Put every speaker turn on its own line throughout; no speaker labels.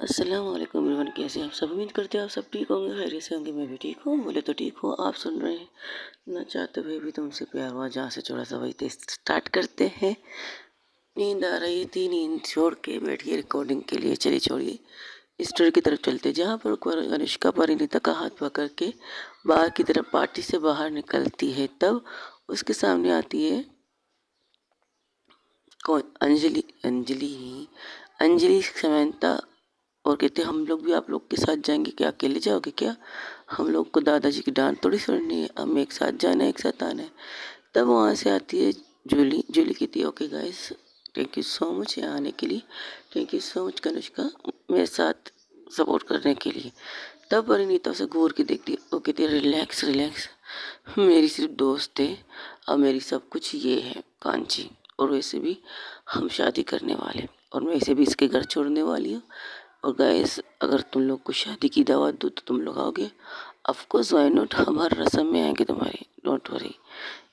अस्सलाम वालेकुम एवरीवन, कैसे हैं आप सब। उम्मीद करते हैं आप सब ठीक होंगे, खैरियत से होंगे। मैं भी ठीक हूँ, बोले तो ठीक हूँ। आप सुन रहे हैं ना चाहते हुए भी तुमसे प्यार हुआ, जहाँ से छोड़ा सा वही तो स्टार्ट करते हैं। नींद आ रही थी, नींद छोड़ के बैठिए रिकॉर्डिंग के लिए। चलिए छोड़िए, स्टोरी की तरफ चलते, जहाँ पर अनुष्का परिणीता का हाथ पकड़ के बाहर की तरफ पार्टी से बाहर निकलती है, तब उसके सामने आती है कौन, अंजलि। अंजलि समंता, और कहते हम लोग भी आप लोग के साथ जाएंगे क्या, अकेले जाओगे क्या, हम लोग को दादाजी की डांट थोड़ी सुननी है, हमें एक साथ जाना है, एक साथ आना है। तब वहाँ से आती है जूली। जूली कहती है okay guys, thank you so much यहाँ आने के लिए, थैंक यू सो मच कनुष्का मेरे साथ सपोर्ट करने के लिए। तब परिणीता उसे घूर के देखती है, वो कहती है रिलैक्स रिलैक्स, मेरी सिर्फ दोस्त है, अब मेरी सब कुछ ये है कांची, और वैसे भी हम शादी करने वाले, और मैं इसे भी इसके घर छोड़ने वाली हूँ। और गाइस, अगर तुम लोग को शादी की दावत दूँ तो तुम लोग आओगे? ऑफ कोर्स, व्हाई नॉट, हम हर रस्म में आएंगे तुम्हारी, डोंट वरी।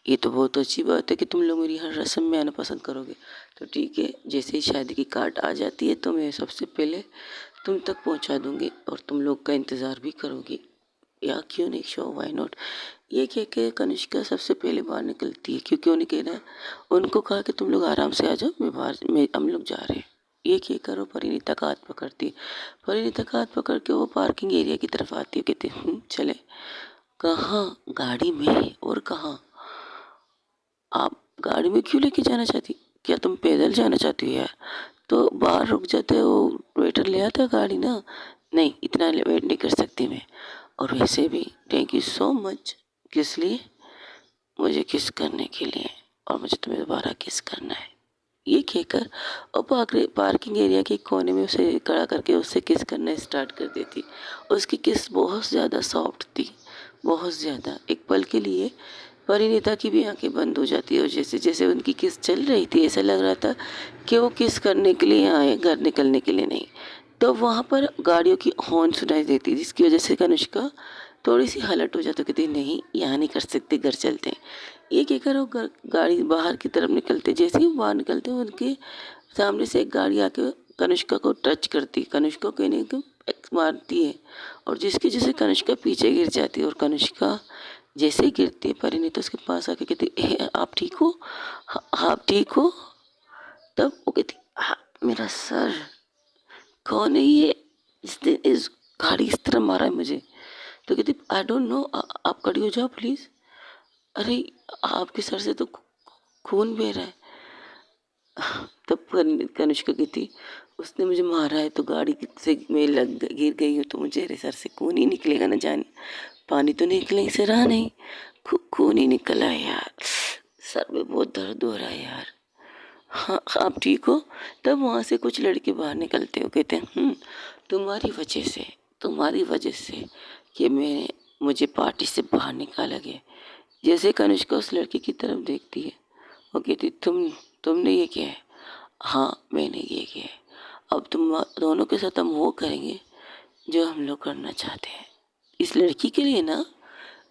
ये तो बहुत अच्छी बात है कि तुम लोग मेरी हर रस्म में आना पसंद करोगे। तो ठीक है, जैसे ही शादी की कार्ड आ जाती है तो मैं सबसे पहले तुम तक पहुंचा दूंगी, और तुम लोग का इंतज़ार भी करोगी, या क्यों नहीं, शो व्हाई नॉट। ये कह के कनिष्का सबसे पहले बाहर निकलती है, क्योंकि उन्हें कहना है, उनको कहा कि तुम लोग आराम से आ जाओ, मैं बाहर, मैं हम लोग जा रहे हैं। ये कह कर वो परिणीता का हाथ पकड़ती है। परिणीता का हाथ पकड़ के वो पार्किंग एरिया की तरफ आती है, कहती है चले। कहाँ? गाड़ी में। और कहाँ? आप गाड़ी में क्यों लेके जाना चाहती, क्या तुम पैदल जाना चाहती हो यार? तो बाहर रुक जाते हो, वेटर ले आता गाड़ी ना। नहीं, इतना वेट नहीं कर सकती मैं, और वैसे भी थैंक यू सो मच। किस लिए? मुझे किस करने के लिए, और मुझे तुम्हें दोबारा किस करना है। ये कहकर और पार्किंग एरिया के कोने में उसे खड़ा करके उससे किस करना स्टार्ट कर देती। उसकी किस बहुत ज़्यादा सॉफ्ट थी, बहुत ज़्यादा। एक पल के लिए परिणीता की भी आंखें बंद हो जाती है, और जैसे जैसे उनकी किस चल रही थी ऐसा लग रहा था कि वो किस करने के लिए आए, घर निकलने के लिए नहीं। तो वहाँ पर गाड़ियों की हॉर्न सुनाई देती, जिसकी वजह से कनुष्का थोड़ी सी हलट हो जाती, कहती नहीं यहाँ नहीं कर सकते, घर चलते हैं। ये कहकर वो गाड़ी बाहर की तरफ निकलते, जैसे ही बाहर निकलते उनके सामने से एक गाड़ी आके कनिष्का को टच करती, कनिष्का को कहने को मारती है, और जिसकी जैसे कनिष्का पीछे गिर जाती है। और कनिष्का जैसे ही गिरती है, परिणीता उसके पास आके कहती आप ठीक हो? आप ठीक हो? तब वो कहती हाँ, मेरा सर, कौन है ये जिसने इस गाड़ी इस तरह मारा है मुझे? तो कहती आई डोंट नो, आप खड़ी हो जाओ प्लीज़। अरे, आपके सर से तो खून बह रहा है। तब कनिष्का की थी, उसने मुझे मारा है तो गाड़ी से मैं गिर गई हूँ, तो मुझे सर से खून ही निकलेगा न जाने, पानी तो निकले से रहा नहीं, खून ही निकला है यार, सर में बहुत दर्द हो रहा है यार। हाँ, आप ठीक हो? तब वहाँ से कुछ लड़के बाहर निकलते हो, कहते हैं तुम्हारी वजह से कि मुझे पार्टी से बाहर निकाला गया। जैसे कनिष्का उस लड़के की तरफ देखती है, वो कहती तुमने ये किया है? हाँ, मैंने ये किया है। अब तुम दोनों के साथ हम वो करेंगे जो हम लोग करना चाहते हैं। इस लड़की के लिए ना,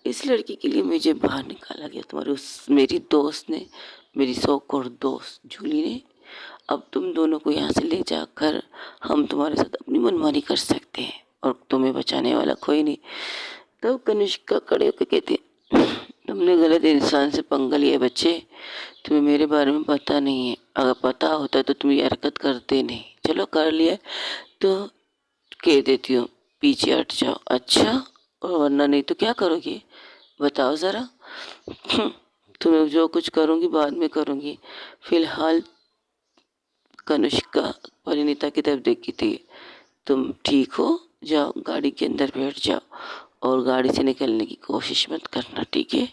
इस लड़की के लिए मुझे बाहर निकाला गया तुम्हारे उस मेरी दोस्त ने, मेरी सौ करोड़ दोस्त जूली ने। अब तुम दोनों को यहाँ से ले जाकर हम तुम्हारे साथ अपनी मनमानी कर सकते हैं, और तुम्हें बचाने वाला कोई नहीं। तब कनिष्का खड़े होकर कहती तुमने गलत इंसान से पंगा लिया बच्चे, तुम्हें मेरे बारे में पता नहीं है, अगर पता होता तो तुम ये हरकत करते नहीं। चलो कर लिया तो कह देती हूँ पीछे हट जाओ, अच्छा, और वरना नहीं तो क्या करोगी बताओ ज़रा। तुम्हें जो कुछ करूँगी बाद में करूँगी, फिलहाल। कनिष्का परिणीता की तरफ देखी थी, तुम ठीक हो? जाओ गाड़ी के अंदर बैठ जाओ, और गाड़ी से निकलने की कोशिश मत करना, ठीक है?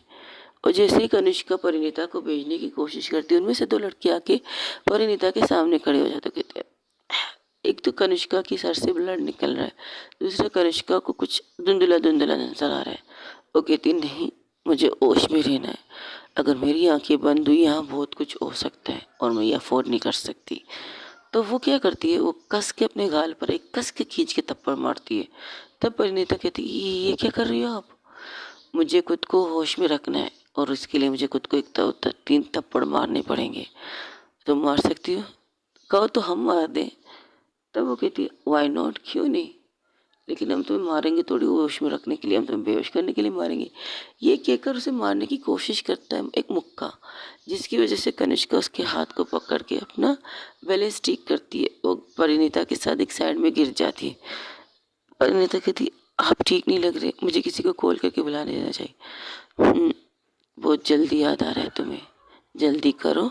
और जैसे ही कनिष्का परिणीता को भेजने की कोशिश करती है, उनमें से दो लड़के आके परिणीता के सामने खड़े हो जाते, कहते हैं एक तो कनिष्का की सर से ब्लड निकल रहा है, दूसरा कनिष्का को कुछ धुंधला धुंधला नजर आ रहा है। वो कहती नहीं, मुझे होश में रहना है, अगर मेरी आंखें बंद हुई यहाँ बहुत कुछ हो सकता है, और मैं ये अफोर्ड नहीं कर सकती। तो वो क्या करती है, वो कस के अपने गाल पर एक कस के खींच के थप्पड़ मारती है। तब परिणीता कहती ये क्या कर रही हो आप? मुझे खुद को होश में रखना है, और उसके लिए मुझे खुद को एक तीन थप्पड़ मारने पड़ेंगे। तुम मार सकती हो? कहो तो हम मार दें। तब वो कहती है वाई नॉट, क्यों नहीं, लेकिन हम तुम्हें मारेंगे थोड़ी होश में रखने के लिए, हम तुम्हें बेहोश करने के लिए मारेंगे। ये कहकर उसे मारने की कोशिश करता है एक मुक्का, जिसकी वजह से कनिष्का उसके हाथ को पकड़ के अपना बैलेंस ठीक करती है। वो परिणीता के साथ एक साइड में गिर जाती है। परिणीता कहती है आप ठीक नहीं लग रहे, मुझे किसी को कॉल करके बुलाने देना चाहिए। बहुत जल्दी याद आ रहा है तुम्हें, जल्दी करो,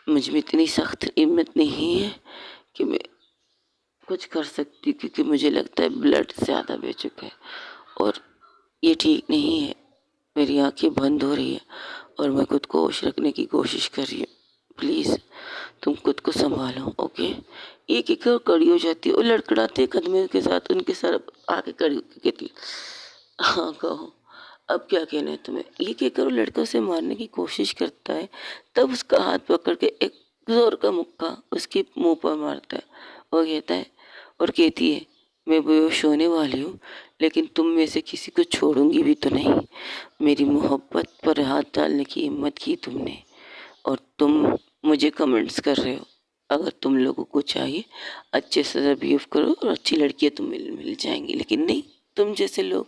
मुझ में इतनी सख्त हिम्मत नहीं है कि मैं कुछ कर सकती, क्योंकि मुझे लगता है ब्लड ज़्यादा बह चुका है और ये ठीक नहीं है। मेरी आंखें बंद हो रही है और मैं खुद को होश रखने की कोशिश कर रही हूँ। प्लीज़ तुम खुद को संभालो, ओके। एक एक कड़ी हो जाती है और लड़खड़ाते कदमों के साथ उनके सर आके खड़ी होकर कहती है हाँ कहो, अब क्या कहना है तुम्हें। ये कहकर वो लड़का उसे मारने की कोशिश करता है, तब उसका हाथ पकड़ के एक जोर का मुक्का उसके मुंह पर मारता है। वो कहता है और कहती है मैं बेहोश होने वाली हूँ, लेकिन तुम में से किसी को छोड़ूंगी भी तो नहीं। मेरी मोहब्बत पर हाथ डालने की हिम्मत की तुमने, और तुम मुझे कमेंट्स कर रहे हो। अगर तुम लोगों को चाहिए अच्छे से बिहेव करो और अच्छी लड़कियाँ तुम मिल जाएंगी, लेकिन नहीं, तुम जैसे लोग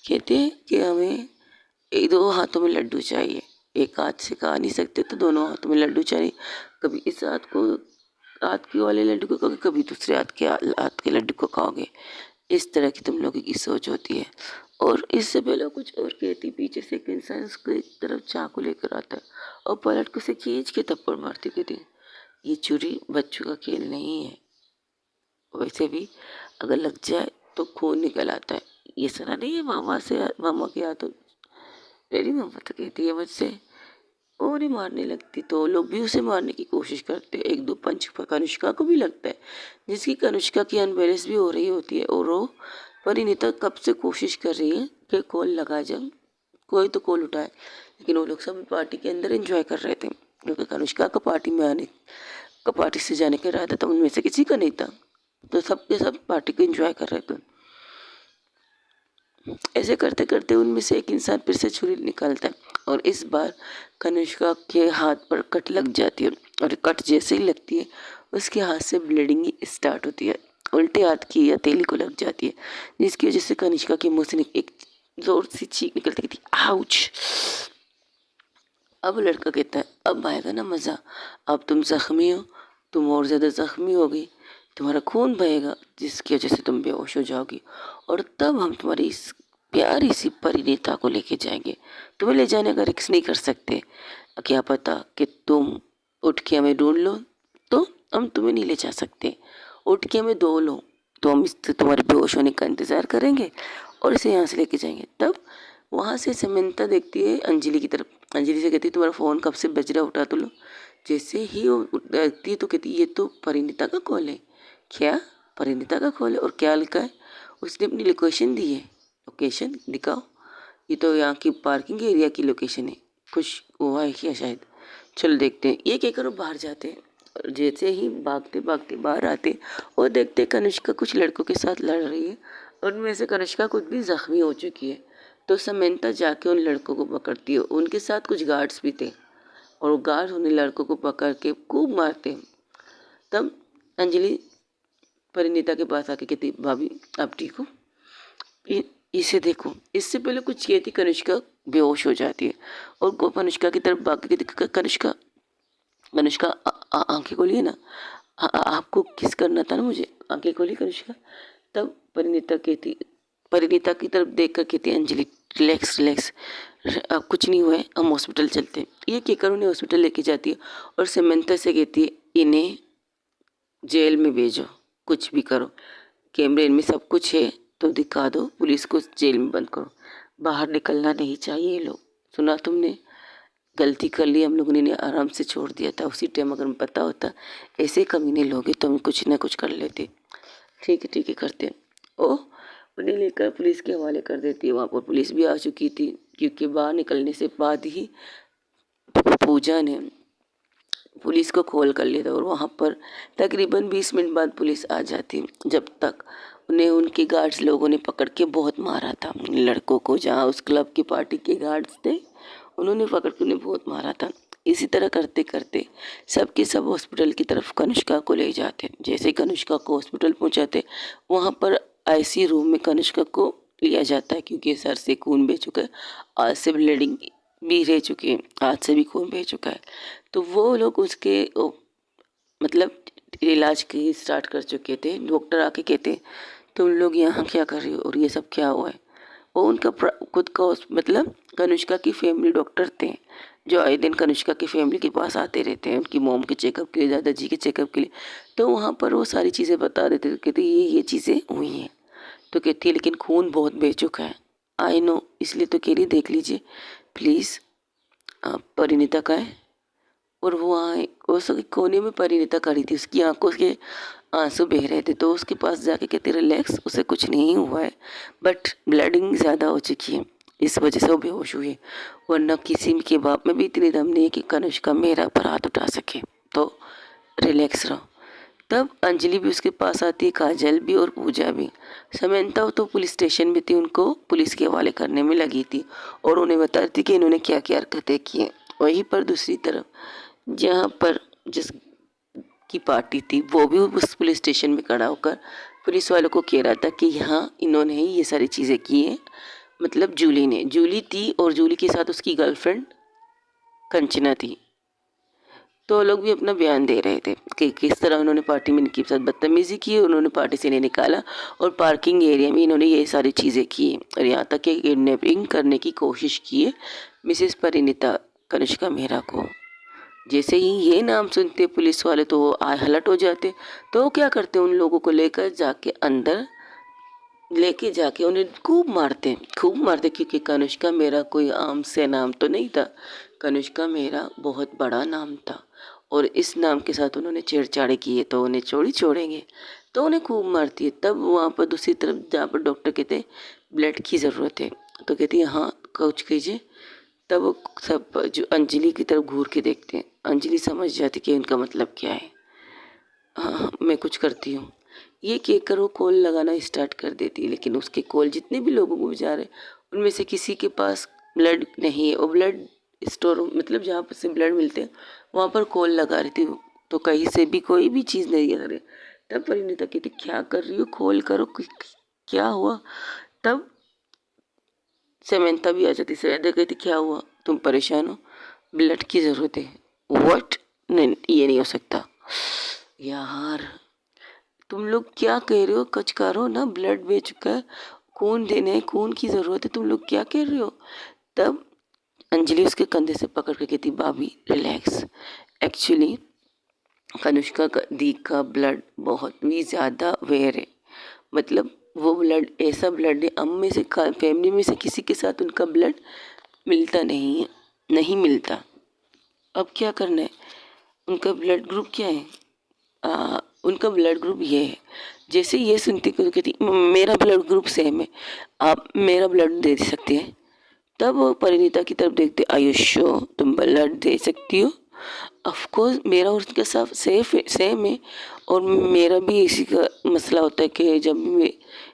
कहते हैं कि हमें एक दो हाथों में लड्डू चाहिए, एक हाथ से खा नहीं सकते तो दोनों हाथों में लड्डू चाहिए। कभी इस हाथ के वाले लड्डू को खाओगे, कभी दूसरे हाथ के लड्डू को खाओगे। इस तरह की तुम लोगों की सोच होती है। और इससे पहले कुछ और कहती, पीछे से एक इंसान उसकी तरफ चाकू लेकर आता है और पलट के उसे खींच के थप्पड़ मारती, कहती ये चोरी बच्चों का खेल नहीं है, वैसे भी अगर लग जाए तो खून निकल आता है, ये सुना नहीं है मामा के हाथों। मेरी मम्मा तो कहती है मुझसे, वो नहीं मारने लगती तो लोग भी उसे मारने की कोशिश करते हैं। एक दो पंच कनिष्का को भी लगता है, जिसकी कनिष्का की अनबैलेंस भी हो रही होती है और वो परिणीता कब से कोशिश कर रही है कि कॉल लगा जाए, कोई तो कॉल उठाए, लेकिन वो लोग सब पार्टी के अंदर एंजॉय कर रहे थे, क्योंकि कनिष्का का पार्टी से जाने का इरादा था, उनमें से किसी का नहीं था, तो सबके सब पार्टी को एंजॉय कर रहे थे। ऐसे करते करते उनमें से एक इंसान फिर से छुरी निकालता है और इस बार कनिष्का के हाथ पर कट लग जाती है, और कट जैसे ही लगती है उसके हाथ से ब्लीडिंग स्टार्ट होती है, उल्टे हाथ की हथेली को लग जाती है, जिसकी वजह से कनिष्का के मुंह से एक जोर सी चीख निकलती थी, आउच। अब लड़का कहता है अब आएगा ना मज़ा, अब तुम जख्मी हो, तुम और ज़्यादा जख्मी हो गई, तुम्हारा खून बहेगा, जिसकी वजह से तुम बेहोश हो जाओगी, और तब हम तुम्हारी इस प्यारी सी परिणीता को लेके जाएंगे। तुम्हें ले जाने का रिक्स नहीं कर सकते, क्या पता कि तुम उठ के हमें ढूंढ लो, तो हम तुम्हें नहीं ले जा सकते। उठ के हमें दो लो तो हम इस तुम्हारे बेहोश होने का इंतज़ार करेंगे और इसे यहाँ से लेके जाएंगे। तब वहाँ से समंता देखती है अंजलि की तरफ, अंजलि से कहती है तुम्हारा फ़ोन कब से बज रहा, उठा तो लो। जैसे ही वो देखती है तो कहती है ये तो परिणीता का कॉल है। क्या परिणीता का कॉल है, और क्या लिखा है, उसने अपनी लोकेशन दी है, लोकेशन दिखाओ, ये तो यहाँ की पार्किंग एरिया की लोकेशन है, कुछ हुआ है क्या शायद, चलो देखते हैं। ये कहकर वो बाहर जाते हैं और जैसे ही भागते भागते बाहर आते और देखते कनिष्का कुछ लड़कों के साथ लड़ रही है, और उनमें से कनिष्का खुद भी जख्मी हो चुकी है। तो समंता जाके उन लड़कों को पकड़ती है, उनके साथ कुछ गार्ड्स भी थे और वो गार्ड्स उन लड़कों को पकड़ के खूब मारते हैं। तब अंजलि परिणीता के पास आके कहती भाभी आप ठीक हो, इसे देखो। इससे पहले कुछ कहती कनिष्का बेहोश हो जाती है और कनिष्का की तरफ भाग के कहती कनिष्का, कनिष्का आंखें खोलिए ना, आपको किस करना था ना मुझे, आंखें खोली कनिष्का। तब परिणीता की तरफ देख कर कहती अंजलि रिलैक्स रिलैक्स, अब कुछ नहीं हुआ है, हम हॉस्पिटल चलते हैं। ये कहकर उन्हें हॉस्पिटल लेके जाती है और समंता से कहती है इन्हें जेल में भेजो, कुछ भी करो, कैमरे में सब कुछ है तो दिखा दो, पुलिस को जेल में बंद करो, बाहर निकलना नहीं चाहिए ये लोग। सुना तुमने, गलती कर ली, हम लोगों ने इन्हें आराम से छोड़ दिया था, उसी टाइम अगर हमें पता होता ऐसे कमीने लोग हैं तो हम कुछ ना कुछ कर लेते। ठीक है करते हैं। ओ उन्हें लेकर पुलिस के हवाले कर देती है। वहाँ पर पुलिस भी आ चुकी थी, क्योंकि बाहर निकलने से बाद ही पूजा ने पुलिस को कॉल कर लिया था, और वहाँ पर तकरीबन 20 मिनट बाद पुलिस आ जाती। जब तक उन्हें उनके गार्ड्स लोगों ने पकड़ के बहुत मारा था लड़कों को, जहाँ उस क्लब की पार्टी के गार्ड्स थे उन्होंने पकड़ के उन्हें बहुत मारा था। इसी तरह करते करते सबके सब हॉस्पिटल की तरफ कनिष्का को ले जाते। जैसे ही कनिष्का को हॉस्पिटल पहुंचाते, वहाँ पर आईसीयू रूम में कनिष्का को लिया जाता है, क्योंकि सर से खून बह चुका है, आज से ब्लीडिंग भी रह चुकी है, आज से भी खून बह चुका है। तो वो लोग उसके मतलब इलाज की स्टार्ट कर चुके थे। डॉक्टर आके कहते तुम लोग यहाँ क्या कर रहे हो और ये सब क्या हुआ है। वो उनका खुद का मतलब कनिष्का की फैमिली डॉक्टर थे, जो आए दिन कनिष्का की फैमिली के पास आते रहते हैं, उनकी मॉम के चेकअप के लिए, दादाजी के चेकअप के लिए। तो वहाँ पर वो सारी चीज़ें बता देते थे, कहते ये चीज़ें हुई हैं। तो कहती है लेकिन खून बहुत बह चुका है। आई नो, इसलिए तो कह रही देख लीजिए प्लीज़। परिणीता का है, और वो वहाँ उस कोने में परिणीता खड़ी थी, उसकी आंखों के आंसू बह रहे थे। तो उसके पास जाके कहते रिलैक्स, उसे कुछ नहीं हुआ है, बट ब्लीडिंग ज़्यादा हो चुकी है, इस वजह से वो बेहोश हुई है, वरना किसी के बाप में भी इतनी दम नहीं है कि कनिष्का मेरा पर हाथ उठा सके। तो रिलैक्स रहो। तब अंजलि भी उसके पास आती है, काजल भी और पूजा भी। समंता तो पुलिस स्टेशन में थी, उनको पुलिस के हवाले करने में लगी थी और उन्हें बता रही थी कि इन्होंने क्या क्या हरकतें की हैं। वहीं पर दूसरी तरफ जहाँ पर जिस की पार्टी थी, वो भी उस पुलिस स्टेशन में खड़ा होकर पुलिस वालों को कह रहा था कि हाँ इन्होंने ही ये सारी चीज़ें की हैं। मतलब जूली थी और जूली के साथ उसकी गर्लफ्रेंड कंचना थी। तो लोग भी अपना बयान दे रहे थे कि किस तरह उन्होंने पार्टी में इनके साथ बदतमीजी की, उन्होंने पार्टी से इन्हें निकाला और पार्किंग एरिया में इन्होंने ये सारी चीज़ें की और यहाँ तक कि किडनैपिंग करने की कोशिश की है मिसेस परिणीता कनिष्का मेहरा को। जैसे ही ये नाम सुनते पुलिस वाले तो वो अलर्ट हो जाते। तो वो क्या करते, उन लोगों को लेकर जाके अंदर लेके जाके उन्हें खूब मारते, क्योंकि कनिष्का मेरा कोई आम से नाम तो नहीं था। कनिष्का मेरा बहुत बड़ा नाम था और इस नाम के साथ उन्होंने छेड़छाड़ की है, तो उन्हें छोड़ेंगे। तो उन्हें खूब मारती है। तब वहाँ पर दूसरी तरफ जहाँ पर डॉक्टर कहते ब्लड की ज़रूरत है, तो कहती है हाँ कुछ कीजिए। तब वो सब जो अंजलि की तरफ घूर के देखते हैं, अंजलि समझ जाती कि इनका मतलब क्या है। हाँ हाँ मैं कुछ करती हूँ, ये कहकर वो कॉल लगाना स्टार्ट कर देती है। लेकिन उसके कॉल जितने भी लोगों को जा रहे उनमें से किसी के पास ब्लड नहीं है। और ब्लड स्टोर मतलब जहाँ पर से ब्लड मिलते हैं वहाँ पर कॉल लगा रही थी, तो कहीं से भी कोई भी चीज़ नहीं आ रही। तब परिणीता कहती क्या कर रही हो, कॉल करो, क्या हुआ। तब समंता भी आ जाती। समंता कहती क्या हुआ, तुम परेशान हो, ब्लड की ज़रूरत है। व्हाट, नहीं ये नहीं हो सकता यार, तुम लोग क्या कह रहे हो, कचकारो ना, ब्लड बह चुका है, खून देने, खून की ज़रूरत है, तुम लोग क्या कह रहे हो। तब अंजलि उसके कंधे से पकड़ के कहती भाभी रिलैक्स, एक्चुअली कनिष्का दी का ब्लड बहुत भी ज़्यादा वेयर है। मतलब वो ब्लड ऐसा ब्लड है, हम में से फैमिली में से किसी के साथ उनका ब्लड मिलता नहीं है, नहीं मिलता। अब क्या करना है, उनका ब्लड ग्रुप क्या है, उनका ब्लड ग्रुप ये है। जैसे ये सुनती को कहती मेरा ब्लड ग्रुप सेम है, आप मेरा ब्लड दे सकते हैं। तब वो परिणीता की तरफ देखते, आयुष्यो तुम ब्लड दे सकती हो। ऑफ कोर्स मेरा और उसका सब सेम है और मेरा भी इसी का मसला होता है कि जब भी मैं,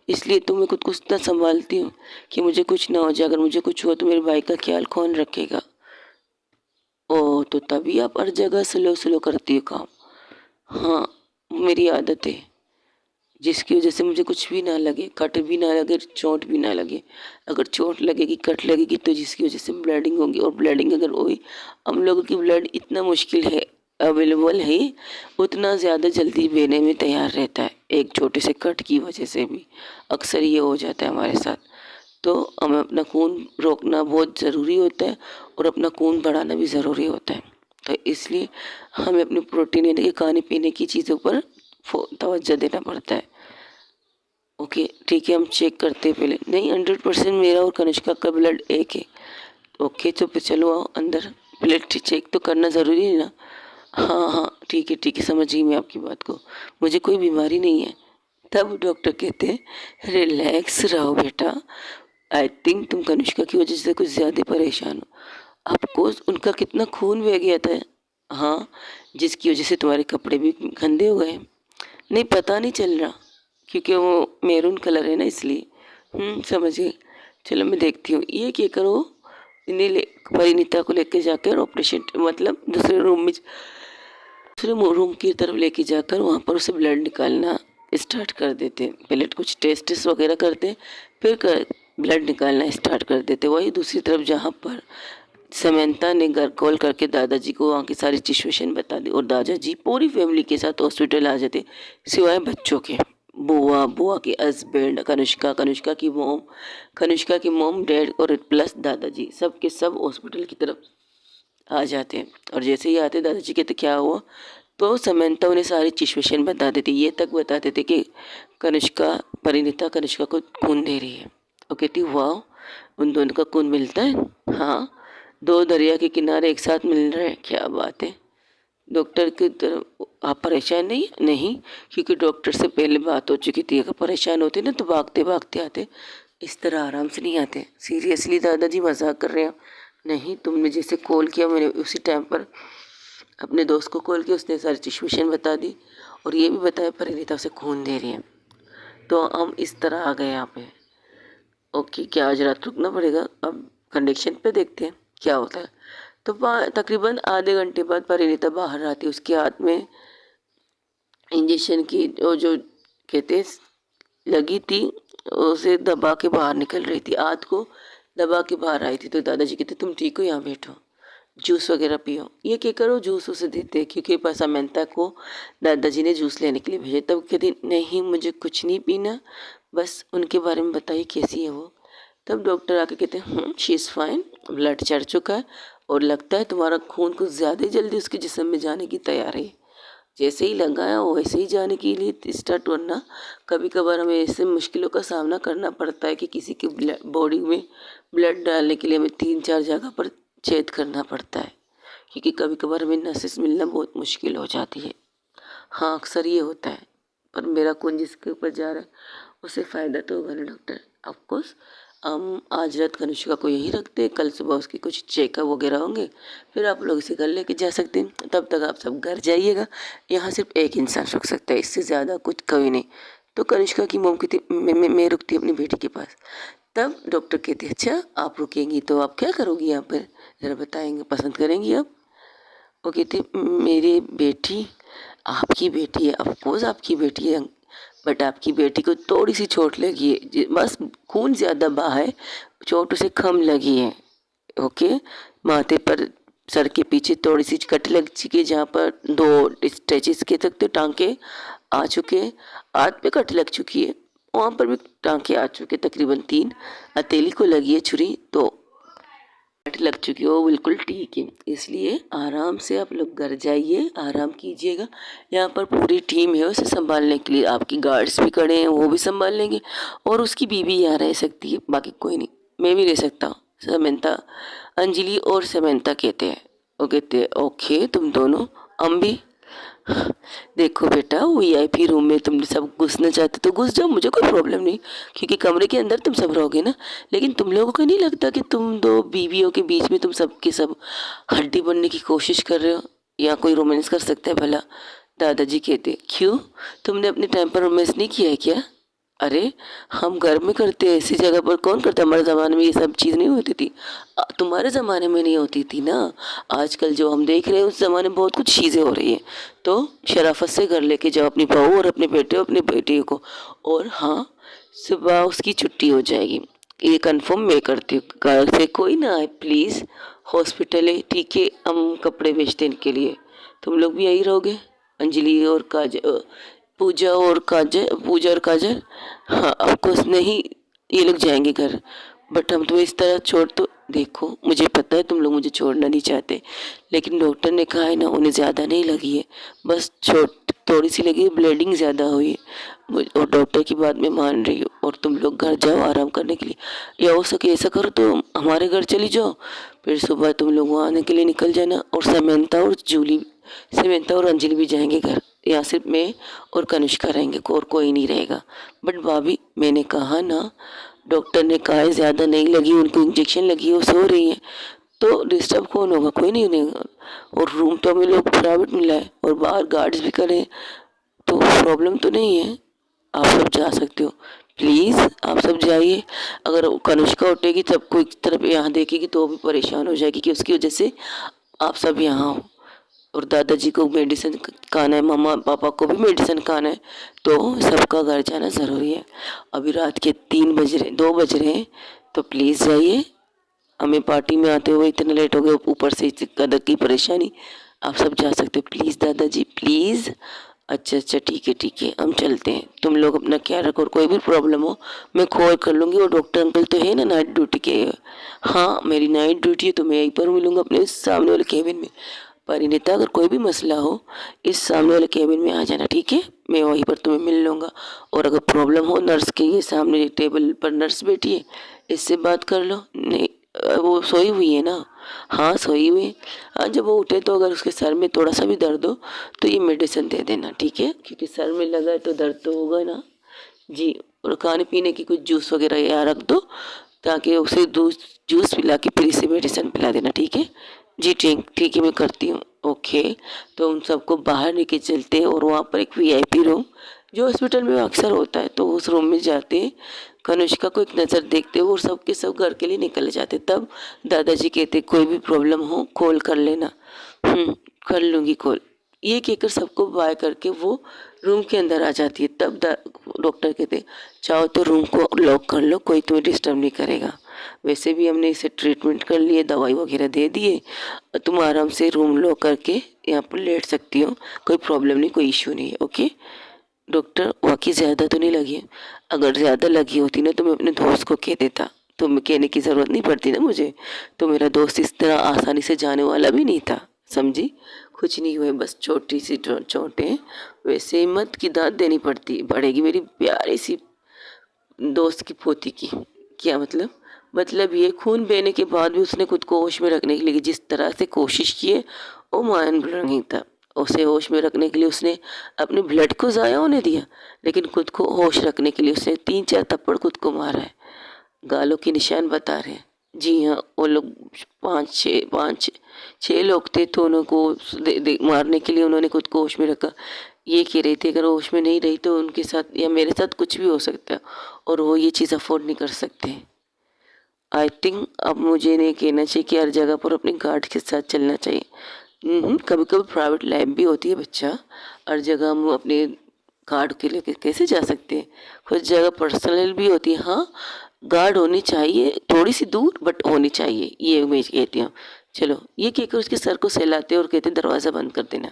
इसलिए तो मैं खुद को इतना संभालती हूँ कि मुझे कुछ ना हो जाए। अगर मुझे कुछ हुआ तो मेरे भाई का ख्याल कौन रखेगा। ओ तो तभी आप हर जगह स्लो करती हो काम। हाँ मेरी आदत है, जिसकी वजह से मुझे कुछ भी ना लगे, कट भी ना लगे, चोट भी ना लगे। अगर चोट लगेगी, कट लगेगी तो जिसकी वजह से ब्लीडिंग होगी, और ब्लीडिंग अगर हुई, हम लोगों की ब्लड इतना मुश्किल है अवेलेबल है, उतना ज़्यादा जल्दी बहने में तैयार रहता है। एक छोटे से कट की वजह से भी अक्सर ये हो जाता है हमारे साथ। तो हमें अपना खून रोकना बहुत ज़रूरी होता है और अपना खून बढ़ाना भी ज़रूरी होता है। तो इसलिए हमें अपनी प्रोटीन यानी कि खाने पीने की चीज़ों पर तवज्जो देना पड़ता है। ओके ठीक है, हम चेक करते हैं पहले। नहीं 100% मेरा और कनिष्का का ब्लड एक है। ओके तो फिर चलो आओ अंदर, ब्लड चेक तो करना ज़रूरी है ना। हाँ हाँ ठीक है, समझ गई मैं आपकी बात को, मुझे कोई बीमारी नहीं है। तब डॉक्टर कहते हैं रिलैक्स रहो बेटा, आई थिंक तुम कनिष्का की वजह से कुछ ज़्यादा परेशान हो। आपको उनका कितना खून बह गया था, हाँ, जिसकी वजह से तुम्हारे कपड़े भी गंदे हो गए। नहीं पता नहीं चल रहा, क्योंकि वो मैरून कलर है ना इसलिए। समझ गई, चलो मैं देखती हूँ। ये क्या करो, परिणीता को लेके जाकर ऑपरेशन मतलब दूसरे रूम की तरफ लेके जाकर वहाँ पर उसे ब्लड निकालना स्टार्ट कर देते। पहले कुछ टेस्ट वगैरह करते, फिर ब्लड निकालना स्टार्ट कर देते। वही दूसरी तरफ जहाँ पर समंता ने घर कॉल करके दादाजी को वहाँ की सारी सिचुएशन बता दी और दादाजी पूरी फैमिली के साथ हॉस्पिटल आ जाते, सिवाय बच्चों के। बुआ के हस्बैंड, कनिष्का की मोम, डैड और प्लस दादाजी, सब के सब हॉस्पिटल की तरफ आ जाते हैं। और जैसे ही आते दादाजी कहते क्या हुआ, तो समंता उन्हें सारी सिचुएशन बता देती। ये तक बता देते कि परिणीता कनिष्का को खून दे रही है। वो कहती वाह, उन दोनों का खून मिलता है। हाँ, 2 दरिया के किनारे एक साथ मिल रहे हैं, क्या बात है। डॉक्टर की तरफ आप परेशान नहीं, क्योंकि डॉक्टर से पहले बात हो चुकी थी। अगर परेशान होते ना तो भागते भागते आते, इस तरह आराम से नहीं आते। सीरियसली दादाजी मजाक कर रहे हैं? नहीं, तुमने जैसे कॉल किया मैंने उसी टाइम पर अपने दोस्त को कॉल किया, उसने सारी सिचुएशन बता दी और ये भी बताया परिणीता उसे खून दे रही है। तो हम इस तरह आ गए यहाँ पे। ओके, क्या आज रात रुकना पड़ेगा? अब कंडीशन पे देखते हैं क्या होता है। तो तकरीबन आधे घंटे बाद परिणीता बाहर आती है। उसके हाथ में इंजेक्शन की जो कहते लगी थी, उसे दबा के बाहर निकल रही थी। हाथ को दबा के बाहर आई थी। तो दादाजी कहते तुम ठीक हो, यहाँ बैठो, जूस वगैरह पियो। ये क्या करो, जूस उसे देते, क्योंकि समंता को दादाजी ने जूस लेने के लिए भेजे। तब कहती नहीं, मुझे कुछ नहीं पीना, बस उनके बारे में बताइए कैसी है वो। तब डॉक्टर आके कहते हैं शी इज़ फाइन, ब्लड चढ़ चुका है और लगता है तुम्हारा खून कुछ ज़्यादा ही जल्दी उसके जिस्म में जाने की तैयारी है। जैसे ही लगाया वैसे ही जाने के लिए स्टार्ट। वरना कभी कभार हमें ऐसे मुश्किलों का सामना करना पड़ता है कि किसी की बॉडी में ब्लड डालने के लिए हमें 3-4 जगह पर छेद करना पड़ता है, क्योंकि कभी कभार हमें नसेस मिलना बहुत मुश्किल हो जाती है। हाँ, अक्सर ये होता है। पर मेरा खून जिसके ऊपर जा रहा है उसे फ़ायदा तो होगा ना डॉक्टर। ऑफकोर्स हम आज रात कनिष्का को यहीं रखते हैं, कल सुबह उसकी कुछ चेकअप वगैरह होंगे, फिर आप लोग इसे घर लेके जा सकते हैं। तब तक आप सब घर जाइएगा। यहाँ सिर्फ एक इंसान रुक सकता है, इससे ज़्यादा कुछ कभी नहीं। तो कनिष्का की मोम कहती मैं रुकती अपनी बेटी के पास। तब डॉक्टर कहते अच्छा आप रुकेंगी तो आप क्या करोगी यहाँ पर, ज़रा बताएंगे, पसंद करेंगी आप? वो कहती मेरी बेटी आपकी बेटी है, ऑफकोर्स आपकी बेटी है, बट आपकी बेटी को थोड़ी सी चोट लगी है, बस खून ज़्यादा बहा है, चोट उसे कम लगी है। ओके, माथे पर सर के पीछे थोड़ी सी कट लग चुकी है, जहाँ पर 2 स्ट्रेचेस के सकते टांके आ चुके हैं। हाथ पे कट लग चुकी है, वहाँ पर भी टांके आ चुके, तकरीबन 3। हथेली को लगी है छुरी, तो कट लग चुकी है, वो बिल्कुल ठीक है। इसलिए आराम से आप लोग घर जाइए, आराम कीजिएगा। यहाँ पर पूरी टीम है उसे संभालने के लिए, आपकी गार्ड्स भी खड़े हैं, वो भी संभाल लेंगे, और उसकी बीवी यहाँ रह सकती है, बाकी कोई नहीं, मैं भी रह सकता हूँ। समंता, अंजलि और समंता कहते हैं। वो कहते हैं ओके, तुम दोनों, हम भी। देखो बेटा, वीआईपी रूम में तुम सब घुसना चाहते तो घुस जाओ, मुझे कोई प्रॉब्लम नहीं, क्योंकि कमरे के अंदर तुम सब रहोगे ना। लेकिन तुम लोगों को नहीं लगता कि तुम 2 बीवियों के बीच में तुम सब के सब हड्डी बनने की कोशिश कर रहे हो, या कोई रोमांस कर सकता है भला? दादाजी कहते क्यों, तुमने अपने टाइम पर रोमांस नहीं किया है क्या? अरे हम घर में करते हैं, ऐसी जगह पर कौन करता? हमारे ज़माने में ये सब चीज़ नहीं होती थी, तुम्हारे ज़माने में नहीं होती थी ना। आजकल जो हम देख रहे हैं उस ज़माने में बहुत कुछ चीज़ें हो रही हैं। तो शराफत से घर लेके जाओ अपनी बहू और अपने बेटे और अपनी बेटी को। और हाँ, सुबह उसकी छुट्टी हो जाएगी, ये कंफर्म मैं करती हूँ। घर से कोई ना आए प्लीज़, हॉस्पिटल है, ठीक है, हम कपड़े बेचते हैं इनके लिए। तुम लोग भी यही रहोगे, अंजलि और पूजा और काजल। हाँ, ऑफकोर्स नहीं, ये लोग जाएंगे घर, बट हम तुम्हें इस तरह छोड़ तो, देखो मुझे पता है तुम लोग मुझे छोड़ना नहीं चाहते, लेकिन डॉक्टर ने कहा है ना, उन्हें ज़्यादा नहीं लगी है, बस थोड़ी सी लगी है, ब्लीडिंग ज़्यादा हुई है, और डॉक्टर की बात मैं मान रही हूँ। और तुम लोग घर जाओ आराम करने के लिए, या हो सके ऐसा करो तो हमारे घर चली जाओ, फिर सुबह तुम लोग वहाँ आने के लिए निकल जाना। और समंता और अंजलि भी जाएंगे घर, यहाँ सिर्फ मैं और कनिष्का रहेंगे, और कोई नहीं रहेगा। बट भाभी, मैंने कहा ना, डॉक्टर ने कहा है ज़्यादा नहीं लगी, उनको इंजेक्शन लगी है, वो सो रही है, तो डिस्टर्ब कौन होगा? कोई नहीं होगा। और रूम तो हमें लोग प्राइवेट मिला है, और बाहर गार्ड्स भी खड़े हैं, तो प्रॉब्लम तो नहीं है, आप सब जा सकते हो। प्लीज़ आप सब जाइए। अगर कनिष्का उठेगी तब कोई तरफ यहाँ देखेगी तो वो भी परेशान हो जाएगी कि उसकी वजह से आप सब यहाँ हो। और दादाजी को मेडिसिन खाना है, मम्मा पापा को भी मेडिसिन खाना है, तो सबका घर जाना ज़रूरी है। अभी रात के 2 बज रहे हैं, तो प्लीज़ जाइए। हमें पार्टी में आते हुए इतना लेट हो गया, ऊपर से इस कदर की परेशानी। आप सब जा सकते हो प्लीज़ दादाजी, प्लीज़। अच्छा अच्छा, ठीक है, हम चलते हैं। तुम लोग अपना ख्याल रखो और कोई भी प्रॉब्लम हो मैं कॉल कर लूँगी। और डॉक्टर अंकल तो है ना नाइट ड्यूटी के? हाँ, मेरी नाइट ड्यूटी है, तो मैं यहीं पर मिलूँगा अपने सामने वाले केबिन में। परिणीता, अगर कोई भी मसला हो इस सामने वाले केबिन में आ जाना, ठीक है? मैं वहीं पर तुम्हें मिल लूँगा। और अगर प्रॉब्लम हो, नर्स के ये सामने टेबल पर नर्स बैठी है, इससे बात कर लो। नहीं, वो सोई हुई है ना? हाँ, सोई हुई है। हाँ, जब वो उठे तो अगर उसके सर में थोड़ा सा भी दर्द हो तो ये मेडिसिन दे देना, ठीक है? क्योंकि सर में लगा है तो दर्द तो होगा ना जी। और खाने पीने की कुछ जूस वगैरह यहाँ रख दो, ताकि उसे जूस पिला के फिर इसे मेडिसिन पिला देना, ठीक है? जी ठीक है, मैं करती हूँ। ओके। तो उन सबको बाहर लेके चलते हैं और वहाँ पर एक वीआईपी रूम जो हॉस्पिटल में अक्सर होता है, तो उस रूम में जाते हैं। कनिष्का को एक नज़र देखते हुए और सब के सब घर के लिए निकल जाते। तब दादाजी कहते कोई भी प्रॉब्लम हो कॉल कर लेना। कर लूँगी कॉल। ये कहकर सबको बाय करके वो रूम के अंदर आ जाती है। तब डॉक्टर कहते चाहो तो रूम को लॉक कर लो, कोई तुम्हें डिस्टर्ब नहीं करेगा। वैसे भी हमने इसे ट्रीटमेंट कर लिए, दवाई वगैरह दे दिए, तुम आराम से रूम लॉक करके यहाँ पर लेट सकती हो। कोई प्रॉब्लम नहीं, कोई इश्यू नहीं है। ओके डॉक्टर, वाकई ज़्यादा तो नहीं लगी है? अगर ज़्यादा लगी होती ना तो मैं अपने दोस्त को कह देता, तो मैं कहने की ज़रूरत नहीं पड़ती ना मुझे। तो मेरा दोस्त इस तरह आसानी से जाने वाला भी नहीं था, समझी? कुछ नहीं हुए, बस छोटी सी चोटें। वैसे हिम्मत की दाद देनी पड़ती, बढ़ेगी मेरी प्यारी सी दोस्त की पोती की। क्या मतलब? मतलब ये खून बहने के बाद भी उसने खुद को होश में रखने के लिए जिस तरह से कोशिश की है वो माइंड ब्लोइंग था। उसे होश में रखने के लिए उसने अपने ब्लड को ज़ाया होने दिया, लेकिन खुद को होश रखने के लिए उसने 3-4 थप्पड़ खुद को मारा है। गालों के निशान बता रहे हैं। जी हाँ, वो लोग 5-6 लोग थे, तो उनको मारने के लिए उन्होंने खुद को होश में रखा। ये कह रही थी अगर वो होश में नहीं रही तो उनके साथ या मेरे साथ कुछ भी हो सकता है, और वो ये चीज़ अफोर्ड नहीं कर सकते। आई थिंक अब मुझे नहीं कहना चाहिए कि हर जगह पर अपने गार्ड के साथ चलना चाहिए। कभी कभी प्राइवेट लाइफ भी होती है बच्चा, हर जगह हम अपने गार्ड के लिए कैसे जा सकते हैं? कुछ जगह पर्सनल भी होती है। हाँ, गार्ड होनी चाहिए, थोड़ी सी दूर बट होनी चाहिए, ये मैं कहती हूँ। चलो, ये कहकर उसके सर को सहलाते और कहते दरवाज़ा बंद कर देना।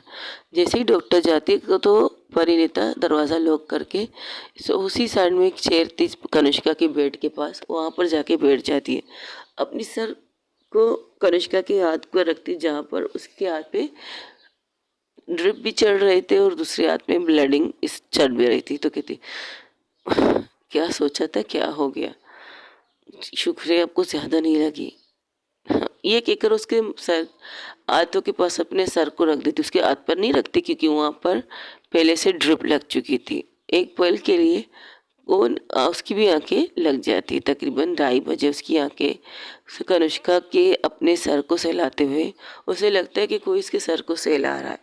जैसे ही डॉक्टर जाती है तो परिणीता दरवाज़ा लॉक करके उसी साइड में एक चेयर थी कनिष्का के बेड के पास, वहाँ पर जाके बैठ जाती है। अपनी सर को कनिष्का के हाथ पर रखती, जहाँ पर उसके हाथ पे ड्रिप भी चढ़ रहे थे और दूसरे हाथ में ब्लीडिंग इस चढ़ भी रही थी। तो कहती क्या सोचा था, क्या हो गया? शुक्र है आपको ज़्यादा नहीं लगी। ये कहकर उसके सर हाथों के पास अपने सर को रख देती, उसके हाथ पर नहीं रखती क्योंकि वहाँ पर पहले से ड्रिप लग चुकी थी। एक पल के लिए उसकी भी आंखें लग जाती। तकरीबन 2:30 बजे उसकी आंखें कनिष्का के अपने सर को सहलाते हुए उसे लगता है कि कोई इसके सर को सहला रहा है।